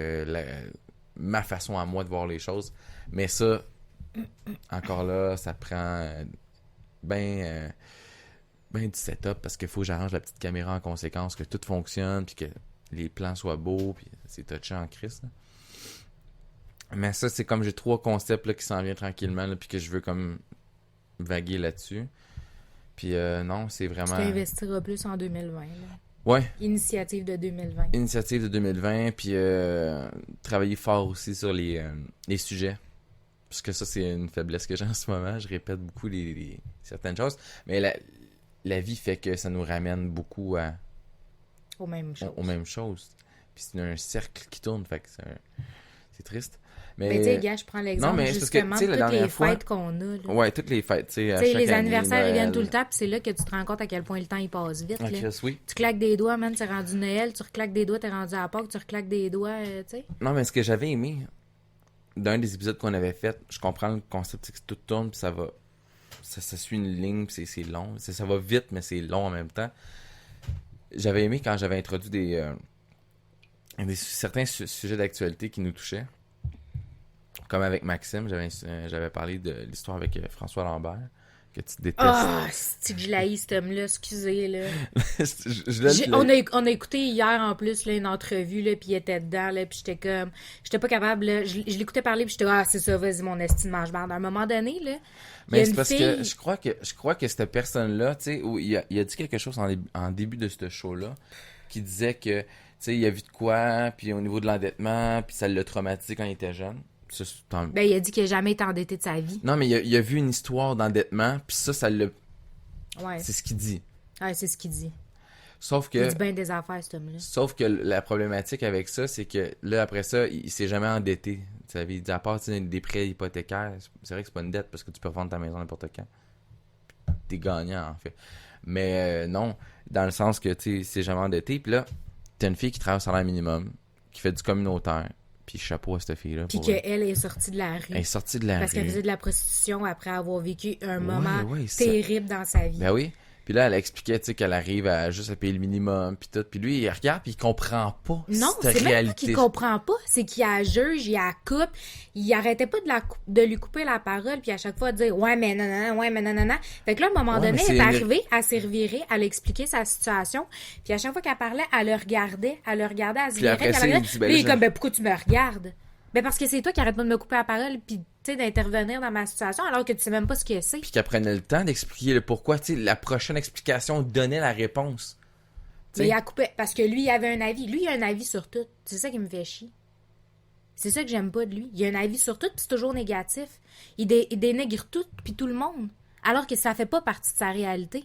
ma façon à moi de voir les choses. Mais ça, encore là, ça prend ben du setup parce qu'il faut que j'arrange la petite caméra en conséquence, que tout fonctionne, puis que les plans soient beaux, puis c'est touché en crise. Là. Mais ça, c'est comme j'ai 3 concepts là, qui s'en viennent tranquillement, là, puis que je veux comme vaguer là-dessus. Puis non, c'est vraiment... Tu investiras plus en 2020. Là. Ouais. Initiative de 2020. Initiative de 2020, puis travailler fort aussi sur les sujets. Parce que ça, c'est une faiblesse que j'ai en ce moment. Je répète beaucoup certaines choses. Mais la vie fait que ça nous ramène beaucoup Aux mêmes choses. aux mêmes choses. Puis c'est un cercle qui tourne, fait que c'est triste. Mais tu sais, gars, je prends l'exemple mais justement de toutes les fêtes qu'on a. Là. Ouais, toutes les fêtes. Tu sais, les anniversaires, ils viennent tout le temps, puis c'est là que tu te rends compte à quel point le temps il passe vite. Okay, là. oui. Tu claques des doigts, man, t'es rendu Noël, tu reclaques des doigts, t'es rendu à Pâques, tu reclaques des doigts, tu sais. Non, mais ce que j'avais aimé d'un des épisodes qu'on avait fait, je comprends le concept, c'est que tout tourne, puis ça va. Ça suit une ligne, puis c'est long. Ça va vite, mais c'est long en même temps. J'avais aimé quand j'avais introduit certains sujets d'actualité qui nous touchaient. Comme avec Maxime, j'avais parlé de l'histoire avec François Lambert, que tu détestes. Ah, c'est que je l'haïs, cet homme-là, excusez, là. Je l'ai- On a écouté hier, en plus, là, une entrevue, là, puis il était dedans, là, puis j'étais comme... J'étais pas capable, là, je l'écoutais parler, puis j'étais, ah, c'est ça, vas-y, mon estime mange-marde. À un moment donné, là, il y a Mais c'est une parce fille... que je crois que cette personne-là, tu sais, où il a dit quelque chose en début de ce show-là, qui disait que, tu sais, il a vu de quoi, puis au niveau de l'endettement, puis ça l'a traumatisé quand il était jeune. Ça, Ben, il a dit qu'il a jamais été endetté de sa vie. non, mais il a vu une histoire d'endettement, puis ça l'a... Ouais. C'est ce qu'il dit. Ouais, c'est ce qu'il dit. Sauf Il que... dit bien des affaires, cet homme-là. Sauf que la problématique avec ça, c'est que là, après ça, il s'est jamais endetté. Tu sais, il dit, à part tu sais, des prêts hypothécaires, c'est vrai que c'est pas une dette parce que tu peux vendre ta maison n'importe quand. T'es gagnant, en fait. Mais non, dans le sens que tu sais, il s'est jamais endetté. Puis là, t'as une fille qui travaille au salaire minimum, qui fait du communautaire. Puis chapeau à cette fille-là. Puis pour qu'elle est sortie de la rue. Elle est sortie de la Parce qu'elle rue. faisait de la prostitution après avoir vécu un moment ouais, ça- terrible dans sa vie. Ben oui. Puis là, elle expliquait, tu sais, qu'elle arrive à juste à payer le minimum, puis tout. Puis lui, il regarde, puis il comprend pas Non, cette c'est même pas réalité. qu'il comprend pas, c'est qu'il la juge, il la coupe, il arrêtait pas de lui couper la parole, puis à chaque fois de dire ouais mais non, ouais mais non. Fait que là, à un moment Ouais, donné, mais elle est c'est- arrivée, elle s'est revirée, elle a expliqué sa situation, puis à chaque fois qu'elle parlait, elle le regardait, elle se Puis virait, après elle ça, regardait, il dit, ben puis il est là, comme ben pourquoi tu me regardes? Ben parce que c'est toi qui arrête pas de me couper la parole, puis tu sais d'intervenir dans ma situation alors que tu sais même pas ce que c'est. puis qu'elle prenait le temps d'expliquer le pourquoi, tu sais, la prochaine explication donnait la réponse. Tu Mais sais. il a coupé parce que lui, il avait un avis. Lui, il a un avis sur tout. C'est ça qui me fait chier. C'est ça que j'aime pas de lui. Il a un avis sur tout, puis c'est toujours négatif. Il dénigre tout, puis tout le monde. Alors que ça fait pas partie de sa réalité.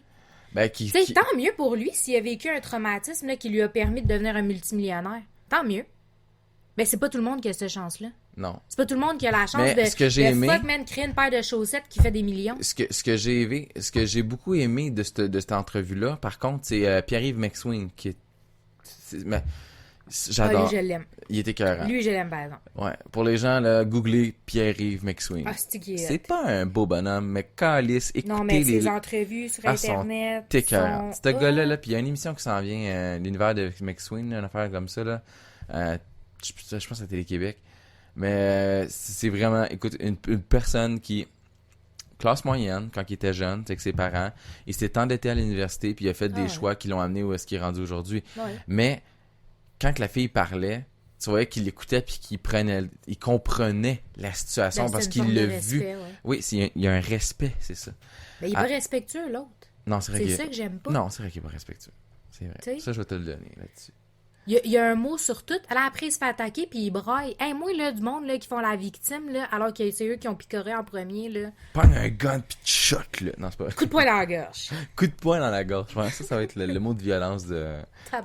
Ben, Tu sais, tant mieux pour lui s'il a vécu un traumatisme là, qui lui a permis de devenir un multimillionnaire. Tant mieux. Mais c'est pas tout le monde qui a cette chance-là. Non. C'est pas tout le monde qui a la chance Mais ce que j'ai de aimé- fuck, man, créer une paire de chaussettes qui fait des millions. Ce que j'ai beaucoup aimé de cette entrevue-là, par contre, c'est Pierre-Yves McSween qui est... mais, Ah, j'adore. lui, je l'aime. Il était écœurant. Lui, je l'aime, par exemple. Ouais. Pour les gens, là, googlez Pierre-Yves McSween. Ah, c'est qui est C'est hot. pas un beau bonhomme, mais calice, écoutez Non, mais les... ses entrevues sur Ah, sont Internet écœurants. sont... Ce gars-là, là, puis il y a une émission qui s'en vient, l'univers de McSween, là, une affaire comme ça, là. Je pense à Télé-Québec. Mais c'est vraiment, écoute, une personne qui, classe moyenne, quand il était jeune, avec ses parents, il s'est endetté à l'université, puis il a fait des ouais. choix qui l'ont amené où est-ce qu'il est rendu aujourd'hui. Ouais. Mais, quand que la fille parlait, tu voyais qu'il écoutait, puis il comprenait la situation, Ben, parce c'est une qu'il forme l'a de vu. respect, ouais. Oui, il y a un respect, c'est ça. Ben, il est pas respectueux, l'autre. Non, c'est vrai C'est qu'il ça que j'aime pas. Non, c'est vrai qu'il est pas respectueux. C'est vrai. T'sais? Ça, je vais te le donner là-dessus. Il y a un mot sur tout. Alors après, il se fait attaquer, puis il braille. Hey, moi, là, du monde là, qui font la victime, là, alors que c'est eux qui ont picoré en premier, là. Pogne un gun pis tu shot, là. Non, c'est pas. Coup de poing dans la gorge. Coup de poing dans la gorge. Je pense que ça va être le mot de violence de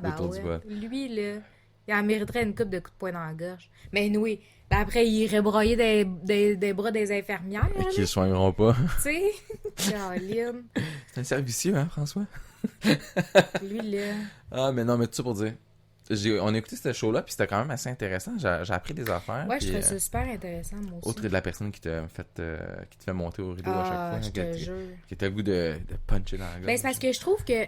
autour du bol. Tabarouette. Lui, là, il en mériterait une coupe de coups de poing dans la gorge. Mais oui, ben après, il irait broyer des bras des infirmières, là, Qui le soigneront pas. tu sais. Caroline. C'est un servicieux, hein, François? Lui, là. Ah, mais non, mais tout ça pour dire. On a écouté ce show-là, puis c'était quand même assez intéressant. J'ai appris des affaires. Ouais, je puis, trouvais ça super intéressant, moi aussi. Autre de la personne qui qui te fait monter au rideau à chaque Ah, fois. je te qui, jure. qui t'a le goût de puncher dans la gorge. Ben, c'est parce que je trouve que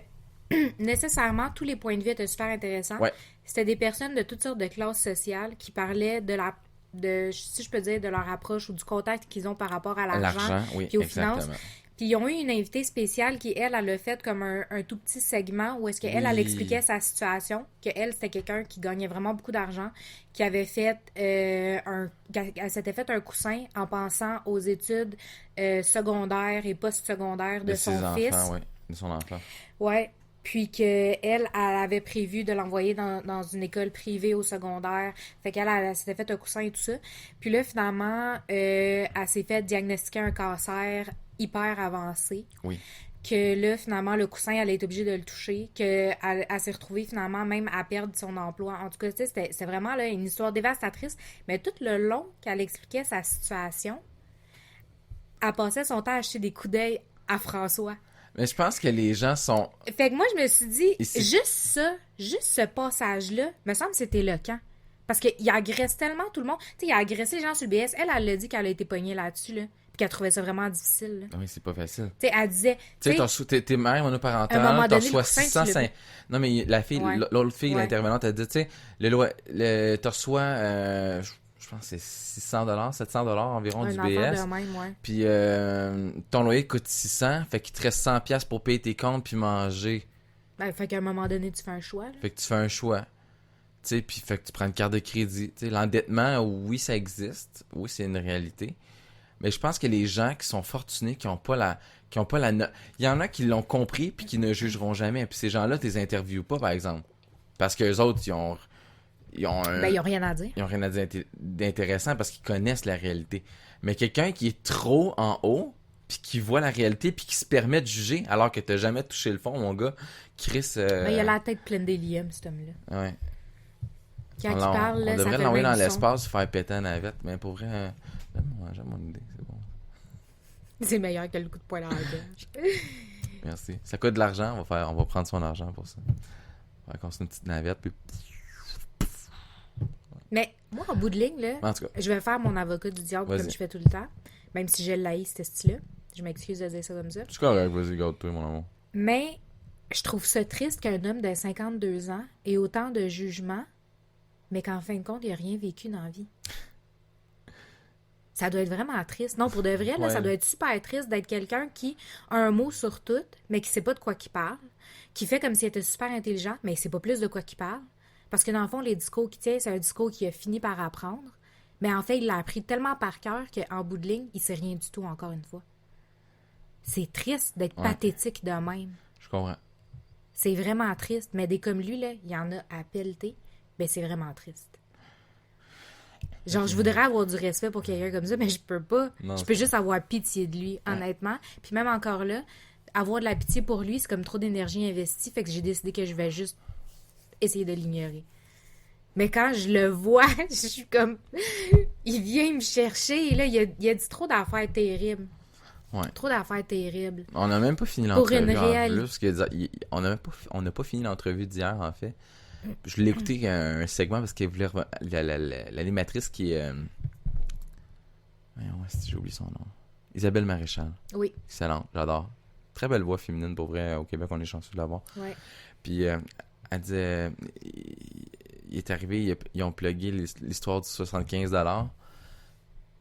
nécessairement tous les points de vue étaient super intéressants. Ouais. C'était des personnes de toutes sortes de classes sociales qui parlaient si je peux dire, de leur approche ou du contact qu'ils ont par rapport à l'argent oui, puis aux exactement. finances. Puis ils ont eu une invitée spéciale qui, elle a fait comme un tout petit segment où est-ce qu'elle, Oui. elle expliquait sa situation, qu'elle, c'était quelqu'un qui gagnait vraiment beaucoup d'argent, qui avait fait elle s'était fait un coussin en pensant aux études secondaires et post-secondaires de ses son enfants, fils. oui. De son enfant. Ouais. Puis qu'elle avait prévu de l'envoyer dans une école privée au secondaire. Fait elle s'était fait un coussin et tout ça. Puis là, finalement, elle s'est fait diagnostiquer un cancer hyper avancé. Oui. Que là, finalement, le coussin, elle a été obligée de le toucher. Qu'elle elle s'est retrouvée, finalement, même à perdre son emploi. En tout cas, tu sais, c'était vraiment là, une histoire dévastatrice. Mais tout le long qu'elle expliquait sa situation, elle passait son temps à acheter des coups d'œil à François. Mais je pense que les gens sont... Fait que moi, je me suis dit, Et c'est- juste ce passage-là, me semble que c'était éloquent. Parce qu'il agresse tellement tout le monde. Tu sais, il a agressé les gens sur le BS. Elle l'a dit qu'elle a été pognée là-dessus, là. Puis qu'elle trouvait ça vraiment difficile, là. Oui, c'est pas facile. Tu sais, elle disait... Tu sais, t'es mère à un moment monoparentale, donné, t'as le coussin, tu 605... l'as Non, mais la fille, Ouais. l'autre fille, Ouais. l'intervenante, elle dit, tu sais, t'as reçois, je je pense que c'est 600 700 environ du Un affaire BS. de même, ouais. Puis ton loyer coûte 600, fait qu'il te reste 100$ pour payer tes comptes puis manger. Ben, fait qu'à un moment donné, tu fais un choix, là. Fait que tu fais un choix. Tu sais, puis fait que tu prends une carte de crédit. Tu sais, l'endettement, oui, ça existe. Oui, c'est une réalité. Mais je pense que les gens qui sont fortunés, qui ont pas la... Il y en a qui l'ont compris puis qui ne jugeront jamais. Puis ces gens-là, tu les interviews pas, par exemple. Parce qu'eux autres, ils ont Ben, ils ont rien à dire. ils ont rien à dire d'intéressant parce qu'ils connaissent la réalité. Mais quelqu'un qui est trop en haut, puis qui voit la réalité, puis qui se permet de juger alors que t'as jamais touché le fond, mon gars, Chris... Ben, il a la tête pleine d'hélium, cet homme-là. Ouais. Quand il Alors, parle, là, on ça devrait fait l'envoyer le dans même son. l'espace, faire péter la navette, mais pour vrai, j'aime mon idée, c'est bon. C'est meilleur que le coup de poing dans la gorge. Merci. Ça coûte de l'argent, on va prendre son argent pour ça. On va construire une petite navette, puis... Mais moi, en bout de ligne, là, En tout cas, je vais faire mon avocat du diable Vas-y. comme je fais tout le temps. Même si je l'haïs, ce style-là. Je m'excuse de dire ça comme ça. c'est correct, vas-y, garde-toi, mon amour. Mais je trouve ça triste qu'un homme de 52 ans ait autant de jugements, mais qu'en fin de compte, il n'a rien vécu dans la vie. Ça doit être vraiment triste. Non, pour de vrai, là, Ouais. ça doit être super triste d'être quelqu'un qui a un mot sur tout, mais qui sait pas de quoi qu'il parle, qui fait comme s'il était super intelligent, mais il sait pas plus de quoi qu'il parle. Parce que dans le fond, les discours qu'il tient, c'est un discours qu'il a fini par apprendre. Mais en fait, il l'a appris tellement par cœur qu'en bout de ligne, il sait rien du tout, encore une fois. C'est triste d'être Ouais. pathétique de même. Je comprends. C'est vraiment triste. Mais des comme lui, là, il y en a à pelleter. Ben, c'est vraiment triste. Genre, je voudrais avoir du respect pour quelqu'un comme ça, mais je peux pas. Non, Je peux juste avoir pitié de lui, honnêtement. Puis même encore là, avoir de la pitié pour lui, c'est comme trop d'énergie investie. Fait que j'ai décidé que je vais juste essayer de l'ignorer. Mais quand je le vois, je suis comme... Il vient me chercher, et là, il a dit trop d'affaires terribles. Ouais. Trop d'affaires terribles. On n'a même pas fini Pour l'entrevue une en réalité. plus, parce que on n'a pas fini l'entrevue d'hier, en fait. Je l'ai écouté un segment parce qu'elle voulait l'animatrice qui est... voyons, si j'ai oublié son nom. Isabelle Maréchal. Oui, Excellente, j'adore. Très belle voix féminine, pour vrai. Au Québec, on est chanceux de l'avoir. ouais. Puis elle disait... il est arrivé, ils ont plugué l'histoire du 75$.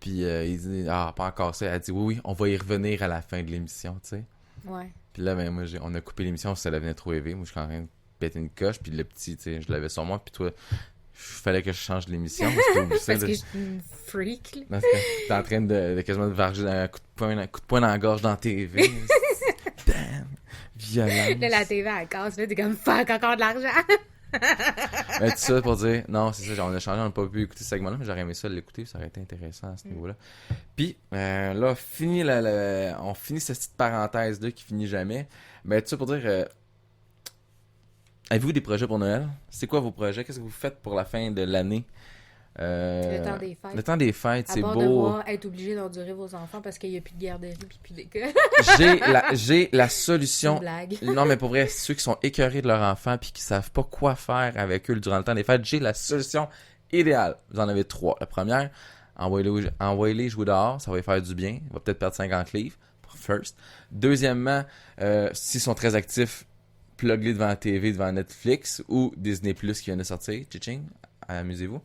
Puis il dit, ah, pas encore ça. Elle dit, oui, on va y revenir à la fin de l'émission, tu sais. Ouais. Puis là, ben, moi, on a coupé l'émission parce que ça devenait trop élevé. Moi, je suis en train de péter une coche. Puis le petit, tu sais, je l'avais sur moi. Puis toi, il fallait que je change l'émission. Parce que je suis une freak, là. Parce que t'es en train de quasiment de varger un coup de poing dans la gorge dans la TV. Damn! Violence. Là, la TV, elle casse, là, t'es comme, fuck, encore de l'argent. Mais tout ça pour dire, non, c'est ça, genre, on a changé, on n'a pas pu écouter ce segment-là, mais j'aurais aimé ça l'écouter, ça aurait été intéressant à ce niveau-là. Puis, là, on finit cette petite parenthèse-là qui finit jamais. Mais tout ça pour dire, avez-vous des projets pour Noël? C'est quoi vos projets? Qu'est-ce que vous faites pour la fin de l'année? Le temps des fêtes. Le temps des fêtes, À c'est part beau. devoir être obligé d'endurer vos enfants parce qu'il n'y a plus de garderie puis plus d'école. J'ai la C'est solution. une blague. Non, mais pour vrai, ceux qui sont écœurés de leur enfant puis qui savent pas quoi faire avec eux durant le temps des fêtes, j'ai la solution idéale. Vous en avez 3. La première, envoyez-les jouer dehors, ça va lui faire du bien. Il va peut-être perdre 50 livres, first. Deuxièmement, s'ils sont très actifs, plug-les devant la TV, devant Netflix ou Disney Plus qui vient de sortir. Tching, amusez-vous.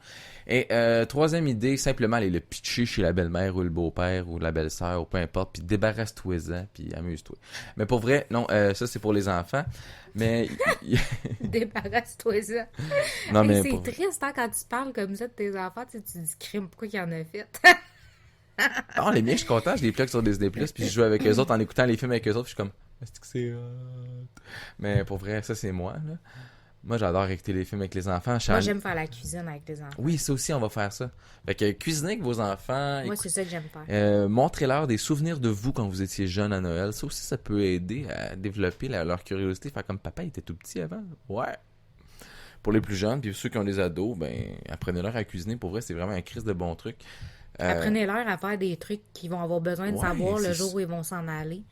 Et troisième idée, simplement aller le pitcher chez la belle-mère ou le beau-père ou la belle-sœur ou peu importe, puis débarrasse-toi-en, puis amuse-toi. Mais pour vrai, non, ça c'est pour les enfants. Mais... Débarrasse-toi ça. non, Hey, mais c'est pour... triste hein, quand tu parles comme ça de tes enfants, tu dis crime, pourquoi qu'il en a fait? Ah, les miens, je suis content, je les plug sur Disney Plus, puis je joue avec eux autres en écoutant les films avec eux autres, puis je suis comme, est-ce que c'est hot? Mais pour vrai, ça c'est moi, là. Moi, j'adore écouter les films avec les enfants. Moi, j'aime faire la cuisine avec les enfants. Oui, ça aussi, on va faire ça. Fait que cuisiner avec vos enfants. Moi, c'est ça que j'aime faire. Montrez-leur des souvenirs de vous quand vous étiez jeune à Noël. Ça aussi, ça peut aider à développer leur curiosité. Faire comme papa, il était tout petit avant. Ouais. Pour les plus jeunes, puis ceux qui ont des ados, ben, apprenez-leur à cuisiner. Pour vrai, c'est vraiment un crise de bon truc. Apprenez-leur à faire des trucs qu'ils vont avoir besoin de ouais, savoir le c'est jour où ils vont s'en aller.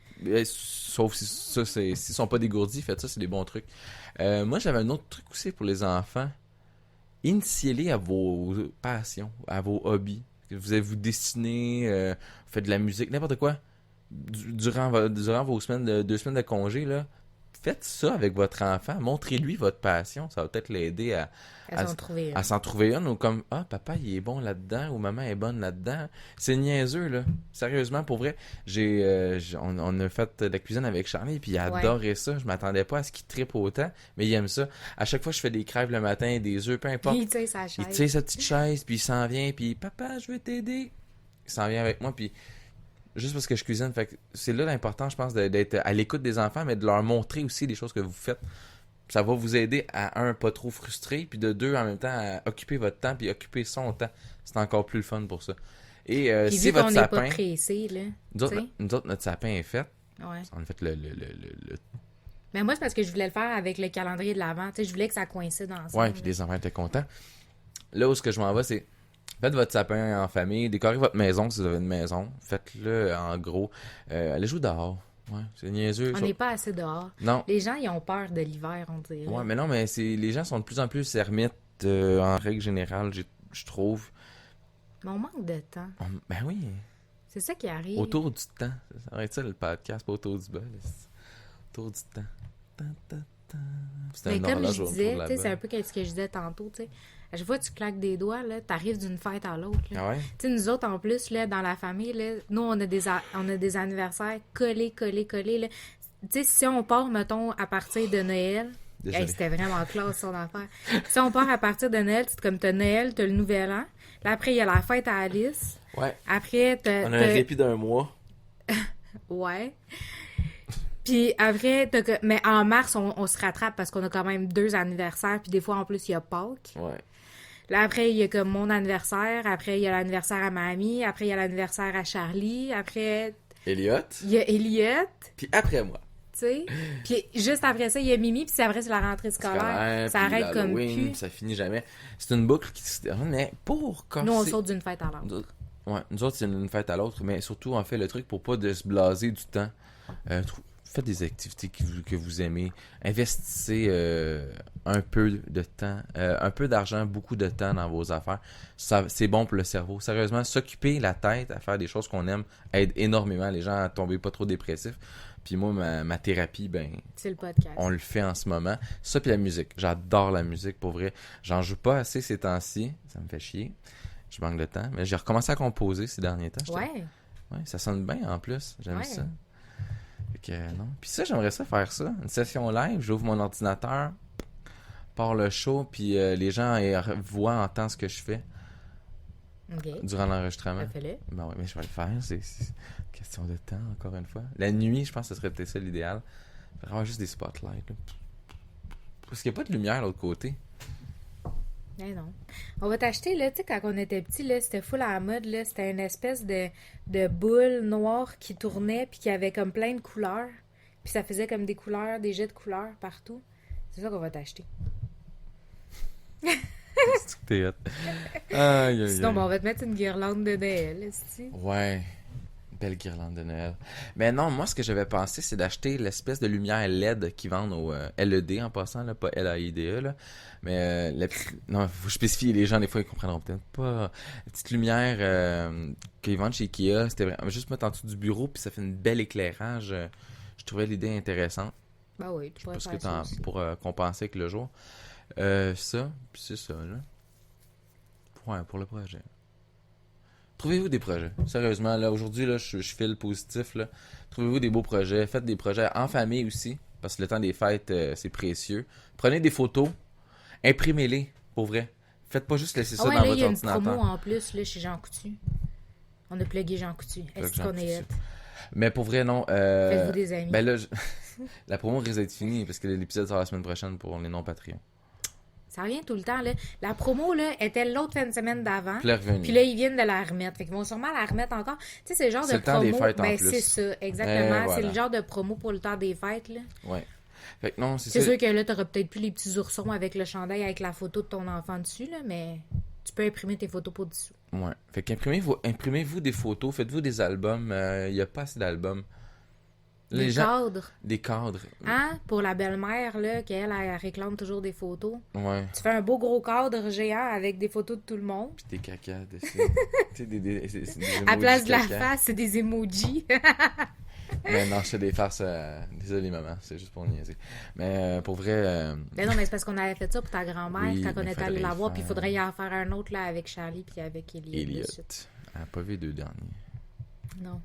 Sauf si ça, s'ils sont pas dégourdis, faites ça, c'est des bons trucs. Moi, j'avais un autre truc aussi pour les enfants. Initiez-les à vos passions, à vos hobbies. Vous dessinez, vous faites de la musique, n'importe quoi. Durant vos 2 semaines de congé, là, faites ça avec votre enfant. Montrez-lui votre passion. Ça va peut-être l'aider Elles ont trouvé à s'en trouver une. Ou comme, ah, papa, il est bon là-dedans. Ou maman est bonne là-dedans. C'est niaiseux, là. Sérieusement, pour vrai. On a fait de la cuisine avec Charlie. Puis il a adoré ça. Je m'attendais pas à ce qu'il trippe autant. Mais il aime ça. À chaque fois, je fais des crêpes le matin, des œufs, peu importe. Il tire sa chaise. Il tire sa petite chaise. Puis il s'en vient. Puis, papa, je veux t'aider. Il s'en vient avec moi. Puis juste parce que je cuisine. Fait que c'est là l'important, je pense, d'être à l'écoute des enfants, mais de leur montrer aussi des choses que vous faites. Ça va vous aider à, un, pas trop frustrer, puis de deux, en même temps, à occuper votre temps, puis occuper son temps. C'est encore plus le fun pour ça. Et puis si vu votre qu'on sapin... n'est pas pressé, là. Nous autres, notre sapin est fait. Ouais. On a fait le... Mais moi, c'est parce que je voulais le faire avec le calendrier de l'Avent. Je voulais que ça coïncide ensemble. Ouais, puis les enfants étaient contents. Là où ce que je m'en vais, c'est... Faites votre sapin en famille, décorez votre maison si vous avez une maison. Faites-le en gros. Allez jouer dehors. Ouais, c'est niaiseux. On n'est pas assez dehors. Non. Les gens, ils ont peur de l'hiver, on dirait. Ouais, mais non, mais les gens sont de plus en plus ermites en règle générale, je trouve. Mais on manque de temps. Ben oui. C'est ça qui arrive. Autour du temps. Ça va être ça le podcast, pas autour du bol. Autour du temps. C'est mais comme je disais, c'est un peu ce que je disais tantôt, tu sais. À chaque fois que tu claques des doigts, là, t'arrives d'une fête à l'autre. Ah ouais? Tu sais, nous autres, en plus, là, dans la famille, là, nous, on a des anniversaires collés, là. Tu sais, si on part, mettons, à partir de Noël... Hey, c'était vraiment classe, son affaire. Si on part à partir de Noël, c'est comme t'as Noël, t'as le Nouvel An. Là, après, il y a la fête à Alice. Ouais. Après, on a un répit d'1 mois. Ouais. Puis après, mais en mars, on se rattrape parce qu'on a quand même 2 anniversaires. Puis des fois, en plus, il y a Pâques. Ouais. Là, après, il y a comme mon anniversaire. Après, il y a l'anniversaire à ma amie. Après, il y a l'anniversaire à Charlie. Après... Elliot. Il y a Elliot. Puis après moi. Tu sais. Puis juste après ça, il y a Mimi. Puis après, c'est la rentrée scolaire. Ça arrête comme plus. Ça finit jamais. C'est une boucle qui se termine. Mais pour casser... Nous, on saute d'une fête à l'autre. Ouais, nous autres, c'est une fête à l'autre. Mais surtout, on fait le truc pour pas de se blaser du temps. Faites des activités que vous aimez. Investissez un peu de temps, un peu d'argent, beaucoup de temps dans vos affaires. C'est bon pour le cerveau. Sérieusement, s'occuper la tête à faire des choses qu'on aime aide énormément les gens à tomber pas trop dépressifs. Puis moi, ma thérapie, ben... C'est le podcast. On le fait en ce moment. Ça, puis la musique. J'adore la musique, pour vrai. J'en joue pas assez ces temps-ci. Ça me fait chier. Je manque de temps. Mais j'ai recommencé à composer ces derniers temps. Ouais, ça sonne bien en plus. J'aime ouais. ça. Fait que non. Puis ça, j'aimerais ça faire ça. Une session live, j'ouvre mon ordinateur, pars le show, puis les gens voient, entendent ce que je fais durant l'enregistrement. Fais-le. Ben oui, mais je vais le faire. C'est question de temps, encore une fois. La nuit, je pense que ce serait peut-être ça l'idéal. Faire avoir juste des spotlights. Là. Parce qu'il n'y a pas de lumière de l'autre côté. Mais non. On va t'acheter, là, tu sais, quand on était petit, là, c'était full à la mode, là. C'était une espèce de boule noire qui tournait, puis qui avait comme plein de couleurs. Puis ça faisait comme des couleurs, des jets de couleurs partout. C'est ça qu'on va t'acheter. C'est que t'es hot. Aïe, aïe, Sinon, aïe. ben, on va te mettre une guirlande de Noël, est-ce. Ouais. Belle guirlande de Noël. Mais non, moi, ce que j'avais pensé, c'est d'acheter l'espèce de lumière LED qu'ils vendent au LED en passant, là, pas LAIDE, là. Mais non, faut spécifier, les gens, des fois, ils comprendront peut-être pas. La petite lumière qu'ils vendent chez Ikea, c'était vraiment juste mettre en dessous du bureau, puis ça fait une belle éclairage. Je trouvais l'idée intéressante. Ben oui, tu pourrais Parce faire que ça aussi. pour compenser avec le jour. Ça, puis c'est ça, là. Ouais, pour le projet. Trouvez-vous des projets. Sérieusement, là, aujourd'hui, là, je file positif, là. Trouvez-vous des beaux projets. Faites des projets en famille aussi, parce que le temps des fêtes, c'est précieux. Prenez des photos, imprimez-les, pour vrai. Faites pas juste laisser ça Ah ouais, dans là, il votre y a une ordinateur. promo en plus, là, chez Jean Coutu. On a plugué Jean Coutu. Est-ce Jean qu'on est Coutu. hot? Mais pour vrai, non. Faites-vous des amis. Ben là, la promo risque d'être finie, parce que l'épisode sort la semaine prochaine pour les non-Patreons. Ça revient tout le temps, là. La promo, là, était l'autre fin de semaine d'avant. Puis là, revenu. Puis là, ils viennent de la remettre. Fait qu'ils vont sûrement la remettre encore. Tu sais, c'est le genre C'est de le temps promo. des fêtes en Ben, plus. c'est ça, exactement. Voilà. C'est le genre de promo pour le temps des fêtes, là. Ouais. Fait que non, c'est C'est ça. sûr que là, t'auras peut-être plus les petits oursons avec le chandail avec la photo de ton enfant dessus, là, mais tu peux imprimer tes photos pour dessous. Ouais. Fait imprimez-vous des photos, faites-vous des albums. Il n'y a pas assez d'albums. Des cadres. Des cadres. Hein? Pour la belle-mère, là, qu'elle elle réclame toujours des photos. Ouais. Tu fais un beau gros cadre géant avec des photos de tout le monde. Puis des cacas dessus. Tu sais, c'est des À emojis place de la caca. face, c'est des emojis. Mais non, je fais des farces. Désolé, maman, c'est juste pour niaiser. Mais pour vrai. Mais non, mais c'est parce qu'on avait fait ça pour ta grand-mère Oui, quand on mais est allé faudrait la voir, puis il faire faudrait y en faire un autre là avec Charlie puis avec Elliot. Elliot. de suite. Elle n'a pas vu les 2 derniers. Non.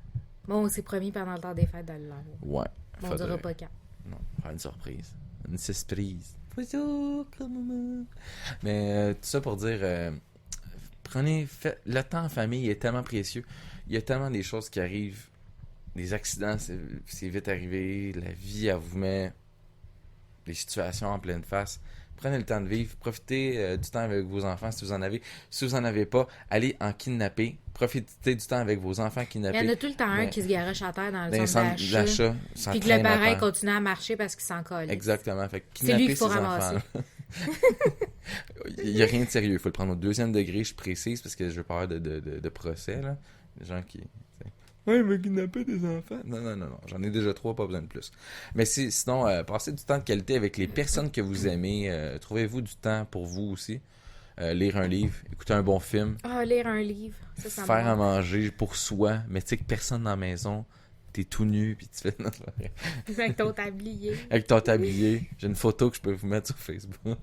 Bon, on s'est promis pendant le temps des fêtes d'aller la voir. Ouais. Mais on dira pas quand. Non, faire une surprise. Une surprise. Bonjour, maman. Mais tout ça pour dire, le temps en famille est tellement précieux. Il y a tellement des choses qui arrivent. Des accidents, c'est vite arrivé. La vie, elle vous met des situations en pleine face. Prenez le temps de vivre. Profitez du temps avec vos enfants si vous en avez. Si vous en avez pas, allez en kidnapper. Profitez du temps avec vos enfants kidnappés. Il y en a tout le temps un qui se garoche à terre dans Dans le centre d'achat. Puis que le parent continue à marcher parce qu'il s'en colle. Exactement. Fait que c'est lui kidnapper qu'il faut ses ramasser. enfants. Il n'y a rien de sérieux. Il faut le prendre au 2e degré, je précise, parce que je veux pas avoir de procès. Là. Des gens qui... Ouais, il m'a kidnappé des enfants. Non. J'en ai déjà 3, pas besoin de plus. Mais sinon, passez du temps de qualité avec les personnes que vous aimez. Trouvez-vous du temps pour vous aussi. Lire un livre, écouter un bon film. Lire un livre. Ça faire à manger pour soi. Mais tu sais que personne dans la maison, t'es tout nu, puis tu fais... Avec ton tablier. Avec ton tablier. J'ai une photo que je peux vous mettre sur Facebook.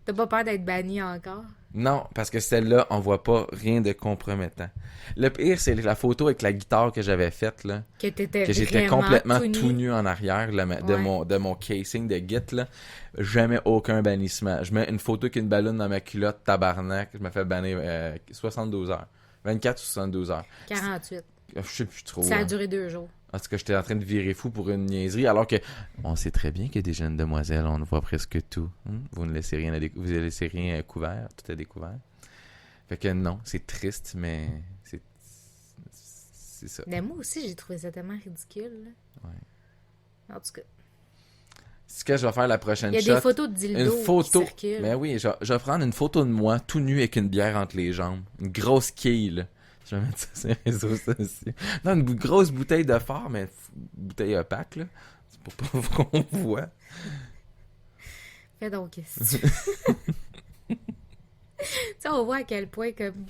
T'as pas peur d'être banni encore? Non, parce que celle-là, on voit pas rien de compromettant. Le pire, c'est la photo avec la guitare que j'avais faite, là. Que j'étais complètement tout nu en arrière là, de mon casing de Git, là. Jamais aucun bannissement. Je mets une photo avec une ballonne dans ma culotte, tabarnak. Je me fais bannir 72 heures. 24 ou 72 heures. 48. Je sais plus trop. Ça a duré 2 jours. En tout cas, j'étais en train de virer fou pour une niaiserie, alors que on sait très bien que des jeunes demoiselles, on voit presque tout. Vous ne laissez rien vous ne laissez rien couvert, tout est découvert. Fait que non, c'est triste, mais c'est ça. Mais moi aussi, j'ai trouvé ça tellement ridicule. Là. Ouais. En tout cas. Ce que je vais faire la prochaine shot... Il y a des photos de dildo qui circulent. Mais oui, je vais prendre une photo de moi tout nu avec une bière entre les jambes. Une grosse quille, là. Je vais mettre ça sur les réseaux sociaux. Non, une grosse bouteille de phare, mais bouteille opaque, là. C'est pour pas qu'on voit. Fais donc, qu'est-ce que tu sais, on voit à quel point, comme...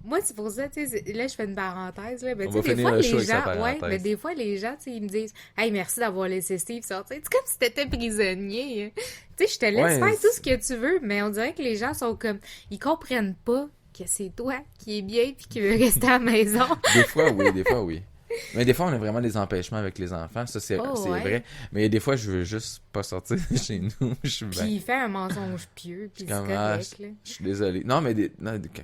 Moi, c'est pour ça, tu sais, là, je fais une parenthèse, là. Mais tu sais, des fois, les gens... Ouais, mais des fois, les gens, tu sais, ils me disent « Hey, merci d'avoir laissé Steve sortir. » C'est comme si t'étais prisonnier. Tu sais, je te laisse faire tout ce que tu veux, mais on dirait que les gens sont comme... Ils comprennent pas que c'est toi qui es bien puis qui veut rester à la maison. Des fois, oui. Mais des fois, on a vraiment des empêchements avec les enfants. Ça, c'est vrai. Mais des fois, je veux juste pas sortir de chez nous. Puis il fait un mensonge pieux, puis c'est correct, là. Je suis désolé. Non, mais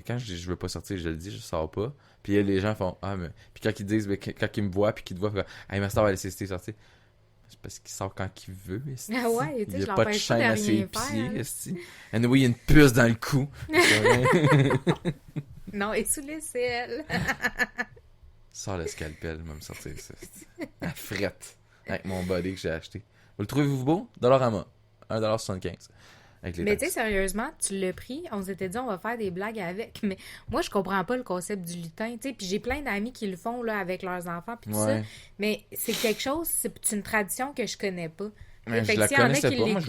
quand je dis je veux pas sortir, je le dis, je sors pas. Puis les gens font mais... Puis quand ils disent, quand ils me voient, puis qu'ils te voient, hey, merci d'avoir laissé Steve sortir. C'est parce qu'il sort quand il veut. Ah ouais, tu sais, il n'y a pas de chaîne à ses pieds. Anyway, il y a une puce dans le cou. Non, et sous l'aisselle. Sors le scalpel, je vais me sortir ça. À frette. Avec mon body que j'ai acheté. Vous le trouvez-vous beau? Dollarama. 1,75$. Mais tu sais, sérieusement, tu l'as pris, on s'était dit on va faire des blagues avec, mais moi je comprends pas le concept du lutin, tu sais, puis j'ai plein d'amis qui le font là avec leurs enfants puis tout ça, mais c'est quelque chose, c'est une tradition que je connais pas. Mais je la connaissais pas, moi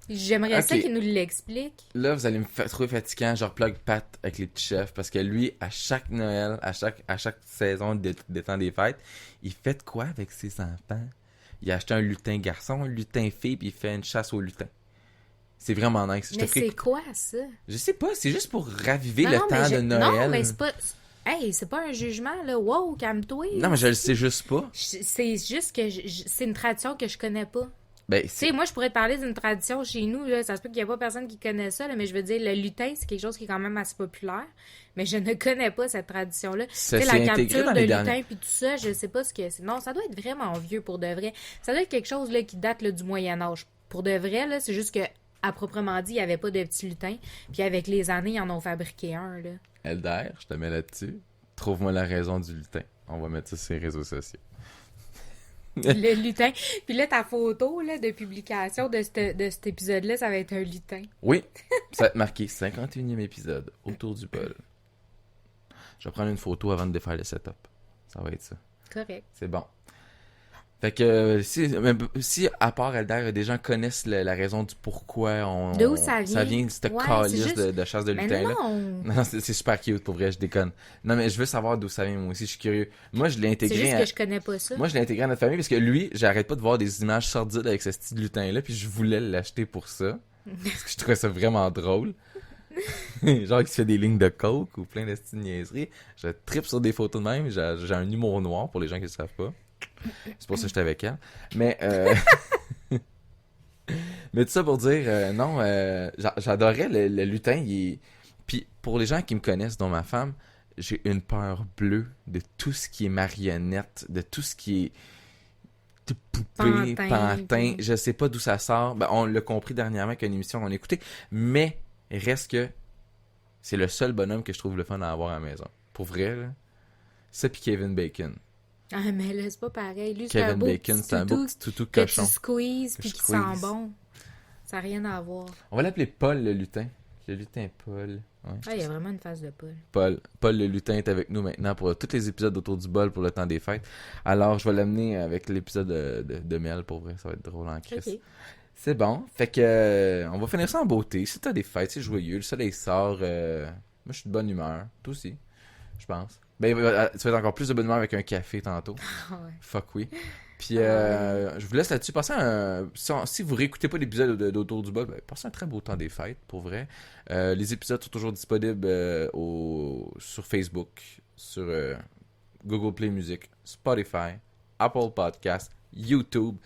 j'aimerais ça qu'il nous l'explique. Là, vous allez me trouver fatigant, genre plug Pat avec les petits chefs, parce que lui, à chaque Noël, à chaque saison des temps des fêtes, il fait de quoi avec ses enfants? Il a acheté un lutin garçon, un lutin fille, puis il fait une chasse au lutin. C'est vraiment nice. Mais c'est quoi, ça? Je sais pas, c'est juste pour raviver le temps de Noël. Non, mais c'est pas... Hey, c'est pas un jugement, là. Wow, calme-toi. Non, mais je le sais juste pas. C'est juste que c'est une tradition que je connais pas. Ben, tu sais, moi, je pourrais te parler d'une tradition chez nous, là. Ça se peut qu'il y a pas personne qui connaît ça, là, mais je veux dire, le lutin, c'est quelque chose qui est quand même assez populaire. Mais je ne connais pas cette tradition-là. Tu sais, la capture de lutin puis tout ça, je sais pas ce que c'est. Non, ça doit être vraiment vieux pour de vrai. Ça doit être quelque chose, là, qui date, là, du Moyen-Âge. Pour de vrai, là, c'est juste que à proprement dit, il n'y avait pas de petits lutins. Puis avec les années, ils en ont fabriqué un, là. Elder, je te mets là-dessus. Trouve-moi la raison du lutin. On va mettre ça sur les réseaux sociaux. Le lutin. Puis là, ta photo là, de publication de cet épisode-là, ça va être un lutin. Oui, ça va être marqué 51e épisode, autour du bol. Je vais prendre une photo avant de défaire le setup. Ça va être ça. Correct. C'est bon. Fait que si à part Elder, des gens connaissent la raison du pourquoi De où ça ça vient? vient de cette Ouais, c'est calice juste... de chasse de Mais lutin là. non! Non, c'est super cute pour vrai, je déconne. Non mais je veux savoir d'où ça vient moi aussi, je suis curieux. Moi je l'ai C'est juste intégré que je connais pas ça. moi je l'ai intégré à notre famille parce que lui, j'arrête pas de voir des images sordides avec ce style lutin là, puis je voulais l'acheter pour ça parce que je trouvais ça vraiment drôle. Genre qui se fait des lignes de coke ou plein de styles de niaiseries. Je tripe sur des photos de même, j'ai un humour noir pour les gens qui le savent pas. C'est pour ça que j'étais avec elle. Mais, mais tout ça pour dire, non, j'adorais le lutin. Puis pour les gens qui me connaissent, dont ma femme, j'ai une peur bleue de tout ce qui est marionnette, de tout ce qui est de poupée, pantin. Je sais pas d'où ça sort. Ben, on l'a compris dernièrement avec une émission qu'on a écoutée. Mais reste que c'est le seul bonhomme que je trouve le fun à avoir à la maison. Pour vrai, là. Ça puis Kevin Bacon. Ah, mais là, c'est pas pareil. Lui, c'est un Kevin beau Bacon, petit c'est un beau toutou petit toutou que cochon. tu squeezes Que puis je qui sent squeeze. bon. Ça n'a rien à voir. On va l'appeler Paul le lutin. Le lutin Paul. Ouais, Ah, il y a vraiment une face de poule. Paul le lutin est avec nous maintenant pour tous les épisodes autour du bol pour le temps des fêtes. Alors, je vais l'amener avec l'épisode de Mel pour vrai. Ça va être drôle en crise. Ok. C'est bon. Fait que on va finir ça en beauté. Si t'as des fêtes, c'est joyeux. Le soleil sort. Moi, je suis de bonne humeur. Toi aussi, je pense. Ben, tu vas être encore plus de bonne humeur avec un café tantôt. Ah ouais. Fuck oui. Puis, Ouais. je vous laisse là-dessus. Passez si vous réécoutez pas l'épisode d'Autour du bol, ben, passez un très beau temps des fêtes, pour vrai. Les épisodes sont toujours disponibles sur Facebook, sur Google Play Music, Spotify, Apple Podcasts, YouTube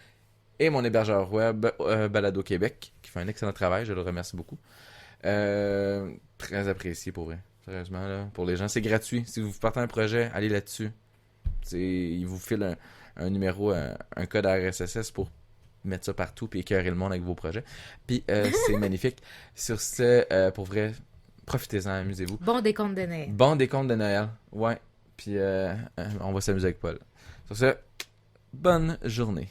et mon hébergeur web, Balado Québec, qui fait un excellent travail. Je le remercie beaucoup. Très apprécié, pour vrai. Sérieusement, là. Pour les gens, c'est gratuit. Si vous partez un projet, allez là-dessus. Il vous file un numéro, un code RSS pour mettre ça partout puis écœurer le monde avec vos projets. Puis c'est magnifique. Sur ce, pour vrai, profitez-en, amusez-vous. Bon décompte de Noël. Bon décompte de Noël. Ouais. Puis on va s'amuser avec Paul. Sur ce, bonne journée.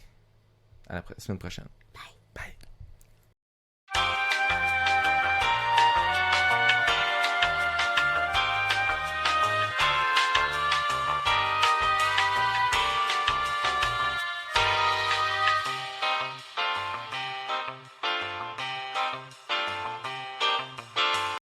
À la semaine prochaine.